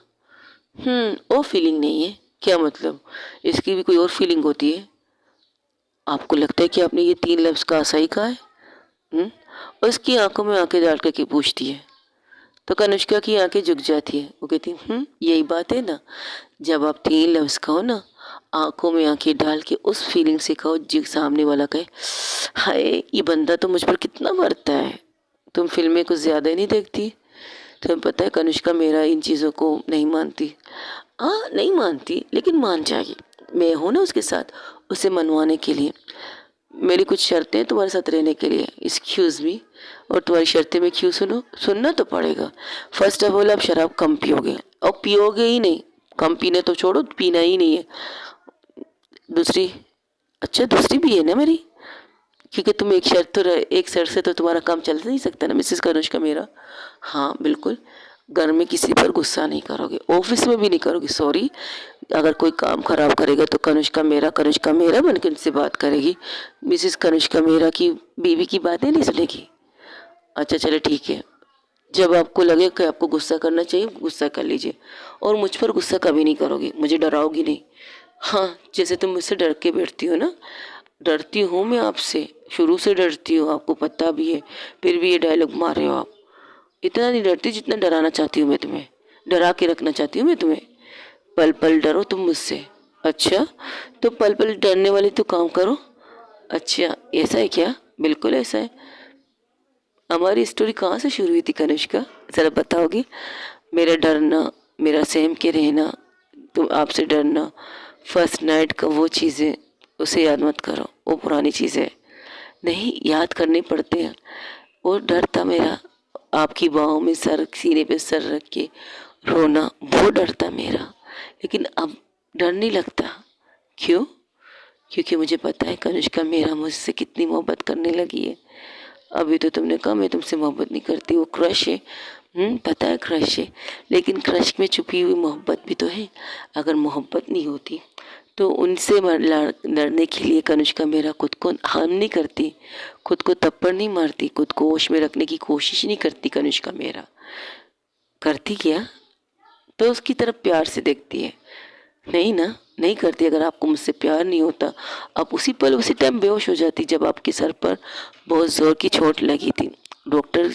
वो फीलिंग नहीं है। क्या मतलब? इसकी भी कोई और फीलिंग होती है? आपको लगता है कि आपने ये 3 लफ्ज का सही कहा है? उसकी आंखों में आंखें डाल करके पूछती है। तो कनिष्का की आंखें झुक जाती है। वो कहती है, यही बात है ना, जब आप 3 लफ्ज कहो ना, आंखों में आंखें डाल के उस फीलिंग से कहो जो सामने वाला कहे, हाय ये बंदा तो मुझ पर कितना मरता है। तुम फिल्में कुछ ज़्यादा ही नहीं देखती? तुम्हें पता है कनिष्का मेरा इन चीज़ों को नहीं मानती। हाँ नहीं मानती, लेकिन मान जाएगी। मैं हूँ ना उसके साथ, उसे मनवाने के लिए। मेरी कुछ शर्तें हैं तुम्हारे साथ रहने के लिए, एक्सक्यूज़ मी। और तुम्हारी शर्तें मैं क्यों सुनूं? सुनना तो पड़ेगा। फर्स्ट ऑफ ऑल, आप शराब कम पियोगे, और पियोगे ही नहीं, कम पीने तो छोड़ो, पीना ही नहीं है। दूसरी, अच्छा दूसरी भी है ना मेरी, क्योंकि तुम एक शर्त तो एक शर्त से तो तुम्हारा काम चल नहीं सकता ना मिसेस कनिष्का मेरा। हाँ बिल्कुल, घर में किसी पर गुस्सा नहीं करोगे, ऑफिस में भी नहीं करोगे। सॉरी, अगर कोई काम खराब करेगा तो कनिष्का मेरा बन के उनसे बात करेगी। मिसेस कनिष्का मेरा की बीवी की बातें नहीं सुनेगी। अच्छा चले ठीक है, जब आपको लगे कि आपको गुस्सा करना चाहिए, गुस्सा कर लीजिए, और मुझ पर गुस्सा कभी नहीं करोगी, मुझे डराओगी नहीं। हाँ, जैसे तुम मुझसे डर के बैठती हो ना, डरती हूँ मैं आपसे, शुरू से डरती हूँ, आपको पता भी है, फिर भी ये डायलॉग मार रहे हो आप। इतना नहीं डरती जितना डराना चाहती हूँ मैं तुम्हें, डरा के रखना चाहती हूँ मैं तुम्हें। पल पल डरो तुम मुझसे। अच्छा, तो पल पल डरने वाली तो काम करो। अच्छा ऐसा है क्या? बिल्कुल ऐसा है। हमारी स्टोरी कहाँ से शुरू हुई थी कनिष्का, ज़रा बताओगी? मेरा डरना, मेरा सहम के रहना, तुम आपसे डरना, फर्स्ट नाइट का वो चीज़ें, उसे याद मत करो, वो पुरानी चीज़ें नहीं, याद करने पड़ते हैं। वो डर था मेरा, आपकी बाहों में सर, सीने पे सर रख के रोना, वो डर था मेरा। लेकिन अब डर नहीं लगता। क्यों? क्योंकि मुझे पता है कनिष्का मेरा मुझसे कितनी मोहब्बत करने लगी है। अभी तो तुमने कहा मैं तुमसे मोहब्बत नहीं करती, वो क्रश है। पता है क्रश है, लेकिन क्रश में छुपी हुई मोहब्बत भी तो है। अगर मोहब्बत नहीं होती तो उनसे लड़ने के लिए कनिष्का मेरा खुद को हार्म नहीं करती, खुद को थप्पड़ नहीं मारती, खुद को होश में रखने की कोशिश नहीं करती। कनिष्का मेरा करती क्या? तो उसकी तरफ प्यार से देखती है। नहीं ना, नहीं करती। अगर आपको मुझसे प्यार नहीं होता, आप उसी पल उसी टाइम बेहोश हो जाती जब आपके सर पर बहुत ज़ोर की चोट लगी थी। डॉक्टर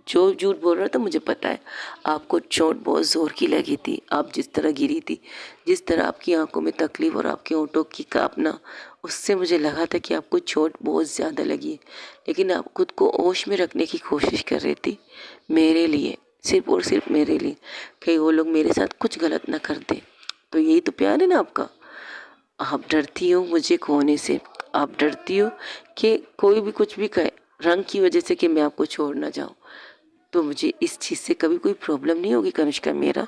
जो झूठ बोल रहा था मुझे पता है, आपको चोट बहुत ज़ोर की लगी थी। आप जिस तरह गिरी थी, जिस तरह आपकी आंखों में तकलीफ और आपके होंठों की कांपना, उससे मुझे लगा था कि आपको चोट बहुत ज़्यादा लगी है। लेकिन आप खुद को होश में रखने की कोशिश कर रही थी मेरे लिए, सिर्फ और सिर्फ मेरे लिए, कहीं वो लोग मेरे साथ कुछ गलत ना कर दें। तो यही तो प्यार है ना आपका। आप डरती हो मुझे खोने से, आप डरती हो कि कोई भी कुछ भी कहे रंग की वजह से कि मैं आपको छोड़ ना जाऊँ। तो मुझे इस चीज़ से कभी कोई प्रॉब्लम नहीं होगी कनिष्का मेरा,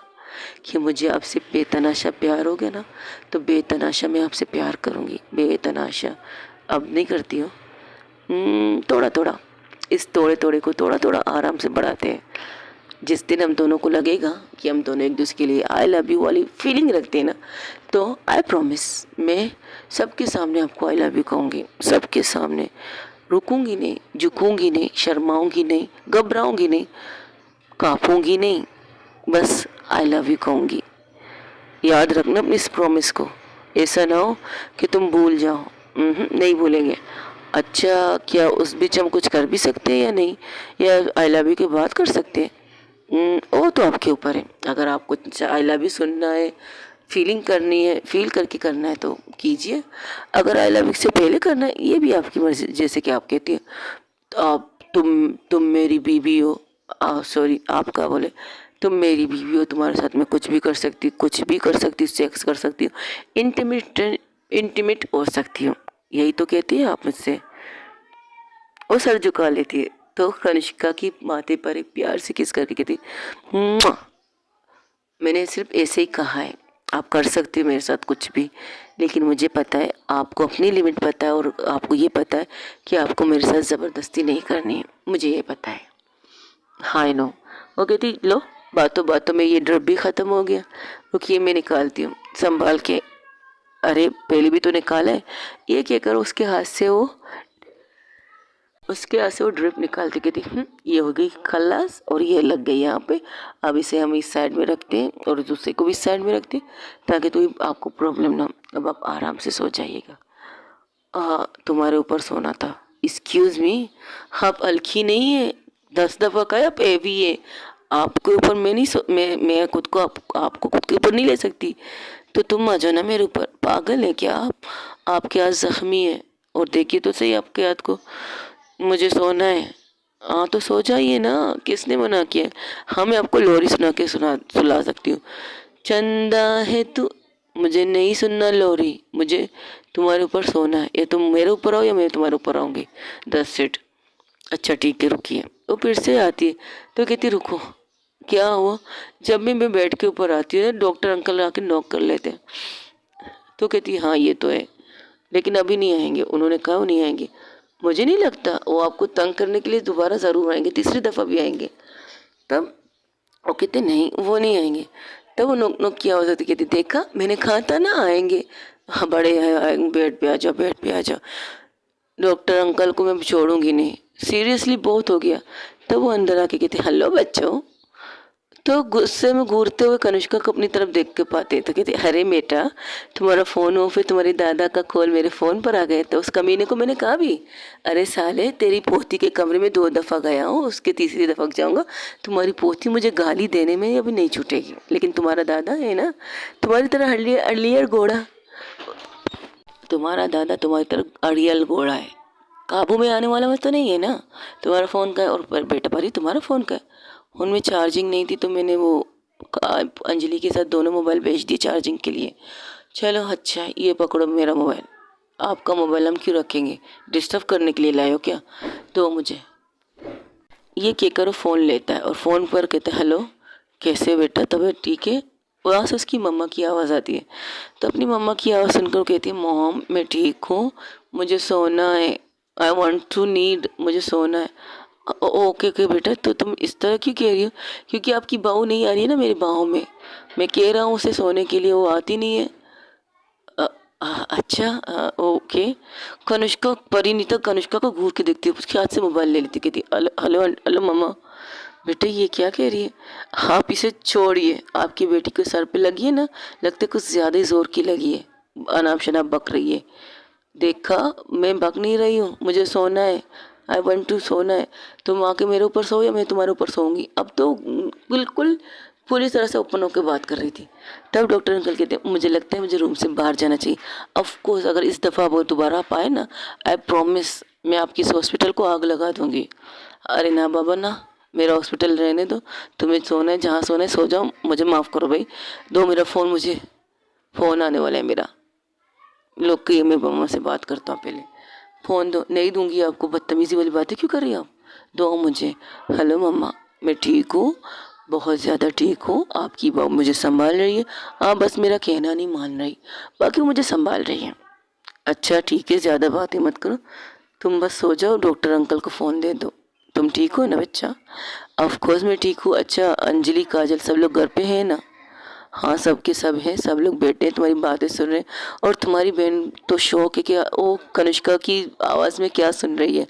कि मुझे आपसे बेतनाशा प्यार हो गया ना, तो बेतनाशा मैं आपसे प्यार करूँगी, बेतनाशा। अब नहीं करती हो। थोड़ा थोड़ा, इस थोड़े थोड़े को थोड़ा थोड़ा आराम से बढ़ाते हैं। जिस दिन हम दोनों को लगेगा कि हम दोनों एक दूसरे के लिए आई लव यू वाली फीलिंग रखते हैं ना, तो आई प्रॉमिस मैं सबके सामने आपको आई लव यू कहूँगी, सबके सामने। रुकूंगी नहीं, झुकूंगी नहीं, शर्माऊंगी नहीं, घबराऊंगी नहीं, कांपूंगी नहीं, बस आई लव यू कहूँगी। याद रखना अपनी इस प्रॉमिस को, ऐसा ना हो कि तुम भूल जाओ। नहीं भूलेंगे। अच्छा, क्या उस बीच हम कुछ कर भी सकते हैं या नहीं, या आई लव यू के बाद कर सकते हैं? वो तो आपके ऊपर है। अगर आपको आई लव यू सुनना है, फीलिंग करनी है, फील करके करना है तो कीजिए। अगर आई लव यू से पहले करना है, ये भी आपकी मर्जी। जैसे कि आप कहती हैं तो आप तुम मेरी बीवी हो, सॉरी आप क्या बोले, तुम मेरी बीवी हो, तुम्हारे साथ मैं कुछ भी कर सकती, कुछ भी कर सकती, सेक्स कर सकती हूँ, इंटीमेट हो सकती हूँ, यही तो कहती है आप मुझसे। वो सर झुका लेती है तो कनिष्का की माथे पर एक प्यार से किस करके कहती, "मुआ!" मैंने सिर्फ ऐसे ही कहा है, आप कर सकते हो मेरे साथ कुछ भी, लेकिन मुझे पता है आपको अपनी लिमिट पता है, और आपको ये पता है कि आपको मेरे साथ ज़बरदस्ती नहीं करनी है, मुझे ये पता है। हाँ नो। वो कहती, लो बातों बातों में ये ड्रप भी ख़त्म हो गया, रुकिए मैं निकालती हूँ संभाल के। अरे पहले भी तो निकाला है, ये क्या करो, उसके हाथ से वो ड्रिप निकालती कहती, ये हो गई खल्लास और ये लग गई यहाँ पे। अब इसे हम इस साइड में रखते हैं और दूसरे को भी इस साइड में रखते हैं, ताकि तो आपको प्रॉब्लम ना हो। अब आप आराम से सो जाइएगा। तुम्हारे ऊपर सोना था। एक्सक्यूज़ मी, आप हल्की नहीं है, 10 दफ़ा कहा आप हैवी है। आपके ऊपर मैं नहीं मैं खुद को आपको खुद के ऊपर नहीं ले सकती, तो तुम आ जाओ ना मेरे ऊपर। पागल है क्या आप? आपके हाथ जख्मी है, और देखिए तो सही आपके हाथ को। मुझे सोना है। हाँ तो सो जाइए ना, किसने मना किया? हाँ मैं आपको लोरी सुला सकती हूँ। चंदा है तू, मुझे नहीं सुनना लोरी, मुझे तुम्हारे ऊपर सोना है। या तुम मेरे ऊपर आओ या मैं तुम्हारे ऊपर आऊँगी। 10 सीट। अच्छा ठीक है रुकिए। वो फिर से आती है तो कहती रुको, क्या हुआ? जब भी मैं बेड के ऊपर आती हूँ डॉक्टर अंकल आके नॉक कर लेते हैं। तो कहती हाँ ये तो है, लेकिन अभी नहीं आएंगे। उन्होंने कहा वो नहीं आएंगे। मुझे नहीं लगता, वो आपको तंग करने के लिए दोबारा ज़रूर आएंगे, तीसरी दफ़ा भी आएंगे। तब वो कहते नहीं वो नहीं आएंगे। तब वो नोक नोक किया हो जाती, कहती देखा मैंने कहा था ना आएंगे। हाँ बड़े आएंगे, बेड पे आ जाओ, बेड पे आ जाओ। डॉक्टर अंकल को मैं छोड़ूंगी नहीं, सीरियसली बहुत हो गया। तब वो अंदर आके कहते हेलो बच्चों। तो गुस्से में घूरते हुए कनिष्का को अपनी तरफ देख के पाते तो कहते अरे बेटा तुम्हारा फ़ोन हो, फिर तुम्हारी दादा का कॉल मेरे फ़ोन पर आ गए। तो उस कमीने को मैंने कहा भी, अरे साले तेरी पोती के कमरे में 2 दफ़ा गया हूँ, उसके तीसरी दफ़ा जाऊँगा। तुम्हारी पोती मुझे गाली देने में अभी नहीं छूटेगी, लेकिन तुम्हारा दादा है ना तुम्हारी तरह अड़ियल घोड़ा, तुम्हारा दादा तुम्हारी तरह अड़ियल घोड़ा है, काबू में आने वाला मत तो नहीं है ना। तुम्हारा फ़ोन का है, और बेटा परी तुम्हारा फ़ोन का है। उनमें चार्जिंग नहीं थी तो मैंने वो अंजलि के साथ दोनों मोबाइल बेच दिए चार्जिंग के लिए। चलो अच्छा ये पकड़ो मेरा मोबाइल, आपका मोबाइल हम क्यों रखेंगे, डिस्टर्ब करने के लिए लाए हो क्या? तो मुझे ये क्या करो, फ़ोन लेता है और फ़ोन पर कहते हेलो कैसे बेटा, तबीयत ठीक है? वहाँ से उसकी मम्मा की आवाज़ आती है। तो अपनी मम्मा की आवाज़ सुनकर वो कहती है मॉम मैं ठीक हूँ, मुझे सोना है, आई वॉन्ट टू नीड, मुझे सोना है। ओके ओके बेटा, तो तुम इस तरह क्यों कह रही हो? क्योंकि आपकी बहू नहीं आ रही है ना मेरी बाहों में, मैं कह रहा हूँ उसे सोने के लिए, वो आती नहीं है। अच्छा ओके। कनिष्का परिणीता कनिष्का को घूर के देखती है, उसके हाथ से मोबाइल ले लेती, कहती हेलो हेलो हेलो मम्मा। बेटा ये क्या कह रही है? आप इसे छोड़िए, आपकी बेटी को सर पे लगी है ना, लगता है कुछ ज़्यादा ही ज़ोर की लगी है, अनाप शनाप बक रही है। देखा मैं बक नहीं रही हूँ, मुझे सोना है, आई वांट टू सोना है। तुम आके मेरे ऊपर सो या मैं तुम्हारे ऊपर सोऊंगी। अब तो बिल्कुल पूरी तरह से ओपन होकर बात कर रही थी। तब डॉक्टर अंकल कहते मुझे लगता है मुझे रूम से बाहर जाना चाहिए। ऑफ कोर्स अगर इस दफ़ा वो दोबारा आप आए ना, आई प्रॉमिस मैं आपकी इस हॉस्पिटल को आग लगा दूंगी। अरे ना बाबा ना, मेरा हॉस्पिटल रहने दो, तुम्हें सोना है जहाँ सोना है सो जाओ, मुझे माफ़ करो भाई, दो मेरा फ़ोन, मुझे फ़ोन आने वाला है मेरा। लोग कि मैं मम्मा से बात करता हूँ पहले। फ़ोन दो। नहीं दूंगी आपको। बदतमीज़ी वाली बातें क्यों कर रही हो आप? दो मुझे। हेलो मम्मा, मैं ठीक हूँ, बहुत ज़्यादा ठीक हूँ। आपकी बहू मुझे संभाल रही है। हाँ, बस मेरा कहना नहीं मान रही, बाकी वो मुझे संभाल रही है। अच्छा ठीक है, ज़्यादा बातें मत करो, तुम बस सो जाओ, डॉक्टर अंकल को फ़ोन दे दो। तुम ठीक हो ना बच्चा? ऑफ कोर्स मैं ठीक हूँ। अच्छा अंजलि, काजल सब लोग घर पे हैं ना? हाँ सबके सब हैं, सब लोग बैठे हैं, तुम्हारी बातें सुन रहे हैं। और तुम्हारी बहन तो शौक है कि वो कनिष्का की आवाज़ में क्या सुन रही है।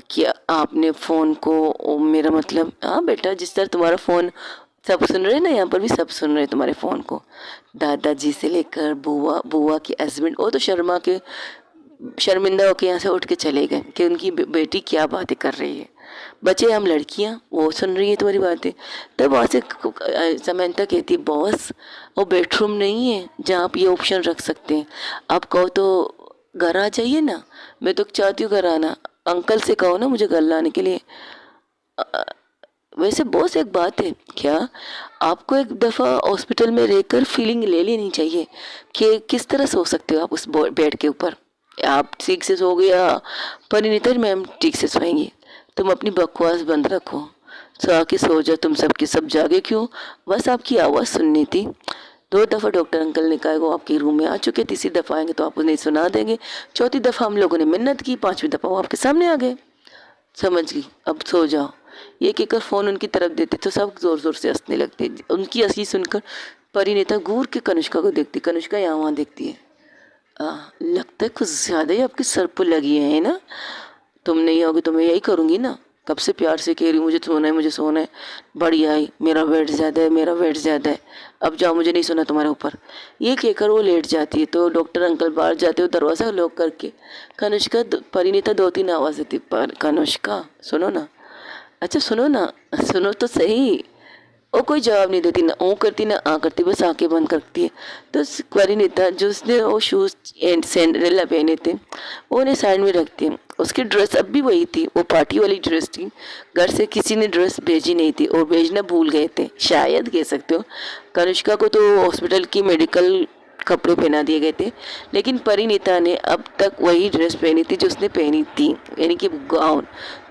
क्या आपने फ़ोन को मेरा मतलब, हाँ बेटा, जिस तरह तुम्हारा फ़ोन सब सुन रहे हैं ना, यहाँ पर भी सब सुन रहे हैं तुम्हारे फ़ोन को। दादाजी से लेकर बुआ, बुआ के हस्बैंड, वो तो शर्मिंदा होकर यहाँ से उठ के चले गए कि उनकी बेटी क्या बातें कर रही है। बचे हम लड़कियाँ, वो सुन रही है तुम्हारी बातें। तब वहाँ से समंता कहती है, बॉस वो बेडरूम नहीं है जहाँ आप ये ऑप्शन रख सकते हैं। आप कहो तो घर आ जाइए ना। मैं तो चाहती हूँ घर आना। अंकल से कहो ना मुझे घर लाने के लिए। वैसे बॉस एक बात है, क्या आपको एक दफ़ा हॉस्पिटल में रहकर फीलिंग ले लेनी चाहिए कि किस तरह सो सकते हो आप उस बेड के ऊपर। आप ठीक से सो गया, परिणीता मैम ठीक से सोएंगी। तुम अपनी बकवास बंद रखो, सो आके सो जाओ। तुम सबके सब जागे क्यों? बस आपकी आवाज़ सुननी थी। 2 दफ़ा डॉक्टर अंकल ने कहा वो आपके रूम में आ चुके, तीसरी दफ़ा आएंगे तो आप उन्हें सुना देंगे। चौथी दफ़ा हम लोगों ने मिन्नत की, 5वीं दफ़ा वो आपके सामने आ गए। समझ गई, अब सो जाओ। ये कहकर फ़ोन उनकी तरफ देते तो सब ज़ोर ज़ोर से हंसने लगते। उनकी हंसी सुनकर परिणीता घूर के कनिष्का को देखती। कनिष्का यहाँ वहाँ देखती है। लगता है कुछ ज़्यादा ही आपके सर पर लगी है ना? तुम नहीं आओगे तो मैं यही करूँगी ना। कब से प्यार से कह रही हूँ मुझे सोना है, मुझे सोना है। बढ़िया है, मेरा वेट ज़्यादा है, मेरा वेट ज़्यादा है। अब जाओ, मुझे नहीं सोना तुम्हारे ऊपर। ये कहकर वो लेट जाती है तो डॉक्टर अंकल बाहर जाते हो दरवाज़ा लॉक करके। कनिष्का परिणीता 2-3 आवाज़ देती, पर कनिष्का सुनो ना। अच्छा सुनो ना, सुनो तो सही। वो कोई जवाब नहीं देती, ना ओ करती ना आ करती, बस आंखें बंद करती है। तो परिणीता जो उसने वो शूज़ एंड सैंडल पहने थे वो उन्हें साइड में रखती है। उसकी ड्रेस अब भी वही थी, वो पार्टी वाली ड्रेस थी। घर से किसी ने ड्रेस भेजी नहीं थी और भेजना भूल गए थे, शायद कह सकते हो। कनिष्का को तो हॉस्पिटल की मेडिकल कपड़े पहना दिए गए थे, लेकिन परिणीता ने अब तक वही ड्रेस पहनी थी जो उसने पहनी थी, यानी कि गाउन।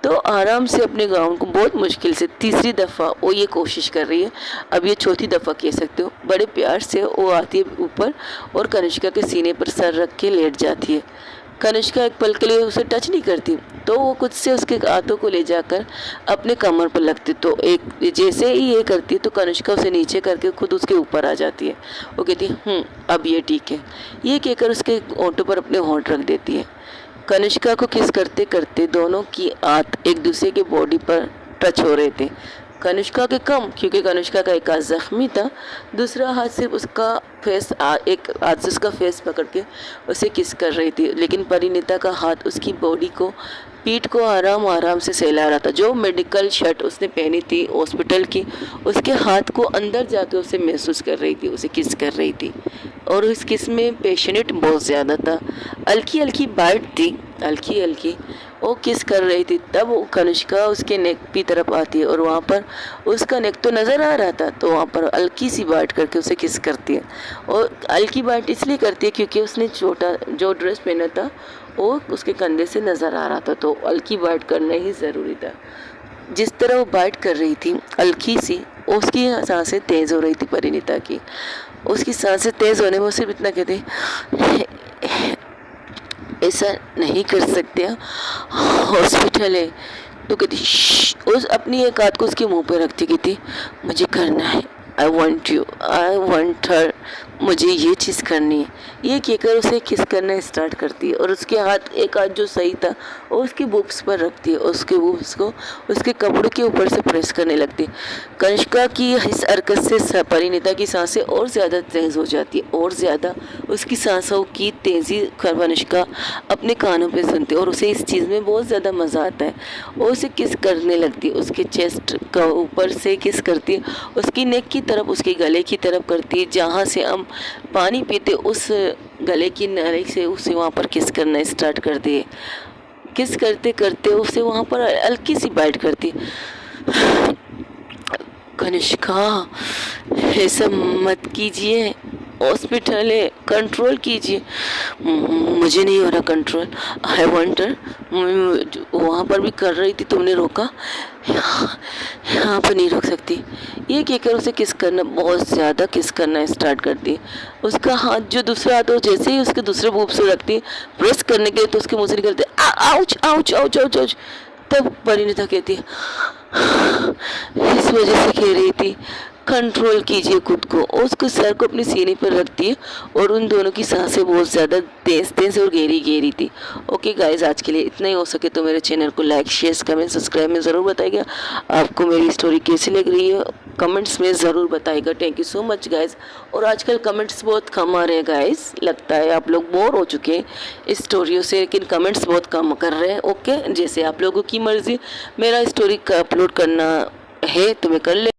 तो आराम से अपने गाउन को बहुत मुश्किल से तीसरी दफ़ा वो ये कोशिश कर रही है, अब ये चौथी दफ़ा कह सकते हो। बड़े प्यार से वो आती है ऊपर और कनिष्का के सीने पर सर रख के लेट जाती है। कनिष्का एक पल के लिए उसे टच नहीं करती तो वो खुद से उसके हाथों को ले जाकर अपने कमर पर लगती। तो एक जैसे ही ये करती है तो कनिष्का उसे नीचे करके खुद उसके ऊपर आ जाती है। वो कहती है अब ये ठीक है, ये कहकर उसके होंठों पर अपने होंठ रख देती है। कनिष्का को किस करते करते दोनों की हाथ एक दूसरे के बॉडी पर टच हो रहे थे। कनिष्का के कम, क्योंकि कनिष्का का एक हाथ जख्मी था, दूसरा हाथ सिर्फ उसका एक हाथ से उसका फेस पकड़ के उसे किस कर रही थी। लेकिन परिणीता का हाथ उसकी बॉडी को, पीठ को आराम आराम से सहला रहा था। जो मेडिकल शर्ट उसने पहनी थी हॉस्पिटल की, उसके हाथ को अंदर जाके उसे महसूस कर रही थी, उसे किस कर रही थी। और उस किस में पैशनेट बहुत ज़्यादा था, हल्की हल्की बाइट थी, हल्की हल्की वो किस कर रही थी। तब वो कनिष्का उसके नेक की तरफ आती है और वहाँ पर उसका नेक तो नज़र आ रहा था, तो वहाँ पर हल्की सी बाइट करके उसे किस करती है। और हल्की बाइट इसलिए करती है क्योंकि उसने छोटा जो ड्रेस पहना था वो उसके कंधे से नज़र आ रहा था, तो हल्की बाइट करना ही ज़रूरी था। जिस तरह वो बाइट कर रही थी हल्की सी, उसकी सांसें तेज़ हो रही थी परिणीता की। उसकी सांसें तेज़ होने में वो सिर्फ इतना कहते, ऐसा नहीं कर सकते, हॉस्पिटल है। तो कहती उस अपनी एक हाथ को उसके मुंह पे रखती कहती, मुझे करना है, I want you, I want her, मुझे ये चीज़ करनी है। ये कहकर उसे किस करना स्टार्ट करती है और उसके हाथ, एक हाथ जो सही था वो उसकी बुक्स पर रखती है, उसके बुक्स को उसके कपड़ों के ऊपर से प्रेस करने लगती है। कनिष्का की इस हरकत से परिणीता की सांसें और ज़्यादा तेज़ हो जाती है, और ज़्यादा उसकी सांसों की तेज़ी कनिष्का अपने कानों पे सुनती है और उसे इस चीज़ में बहुत ज़्यादा मज़ा आता है। वो उसे किस करने लगती है, उसके चेस्ट का ऊपर से किस करती है, उसकी नेक की तरफ, उसके गले की तरफ करती है, जहाँ से हम पानी पीते उस गले की नाली से उसे वहाँ पर किस करना स्टार्ट कर दिए। किस करते करते उसे वहाँ पर हल्की सी बाइट करती। कनिष्का ऐसा मत कीजिए, हॉस्पिटल है, कंट्रोल कीजिए। मुझे नहीं हो रहा कंट्रोल, आई वॉन्टर। वहाँ पर भी कर रही थी, तुमने रोका, यहाँ पर नहीं रोक सकती। ये कहकर उसे किस करना, बहुत ज़्यादा किस करना स्टार्ट करती है। उसका हाथ, जो दूसरा हाथ, वो जैसे ही उसके दूसरे बूब से रखती है प्रेस करने के लिए, तो उसके मुँह से निकलते ouch ouch ouch ouch ouch. तब परिणीता कहती है, इस वजह से कह रही थी कंट्रोल कीजिए खुद को। और उसके सर को अपने सीने पर रखती है और उन दोनों की सांसें बहुत ज़्यादा तेज तेज और गहरी गहरी थी। ओके गाइज, आज के लिए इतना ही। हो सके तो मेरे चैनल को लाइक शेयर कमेंट सब्सक्राइब में ज़रूर बताइएगा आपको मेरी स्टोरी कैसी लग रही है, कमेंट्स में ज़रूर बताइएगा। Thank you so much guys. और आजकल कमेंट्स बहुत कम आ रहे हैं गाइज, लगता है आप लोग बोर हो चुके हैं इस स्टोरियों से, लेकिन कमेंट्स बहुत कम कर रहे हैं। ओके, जैसे आप लोगों की मर्ज़ी, मेरा स्टोरी का अपलोड करना है तो मैं कर ले।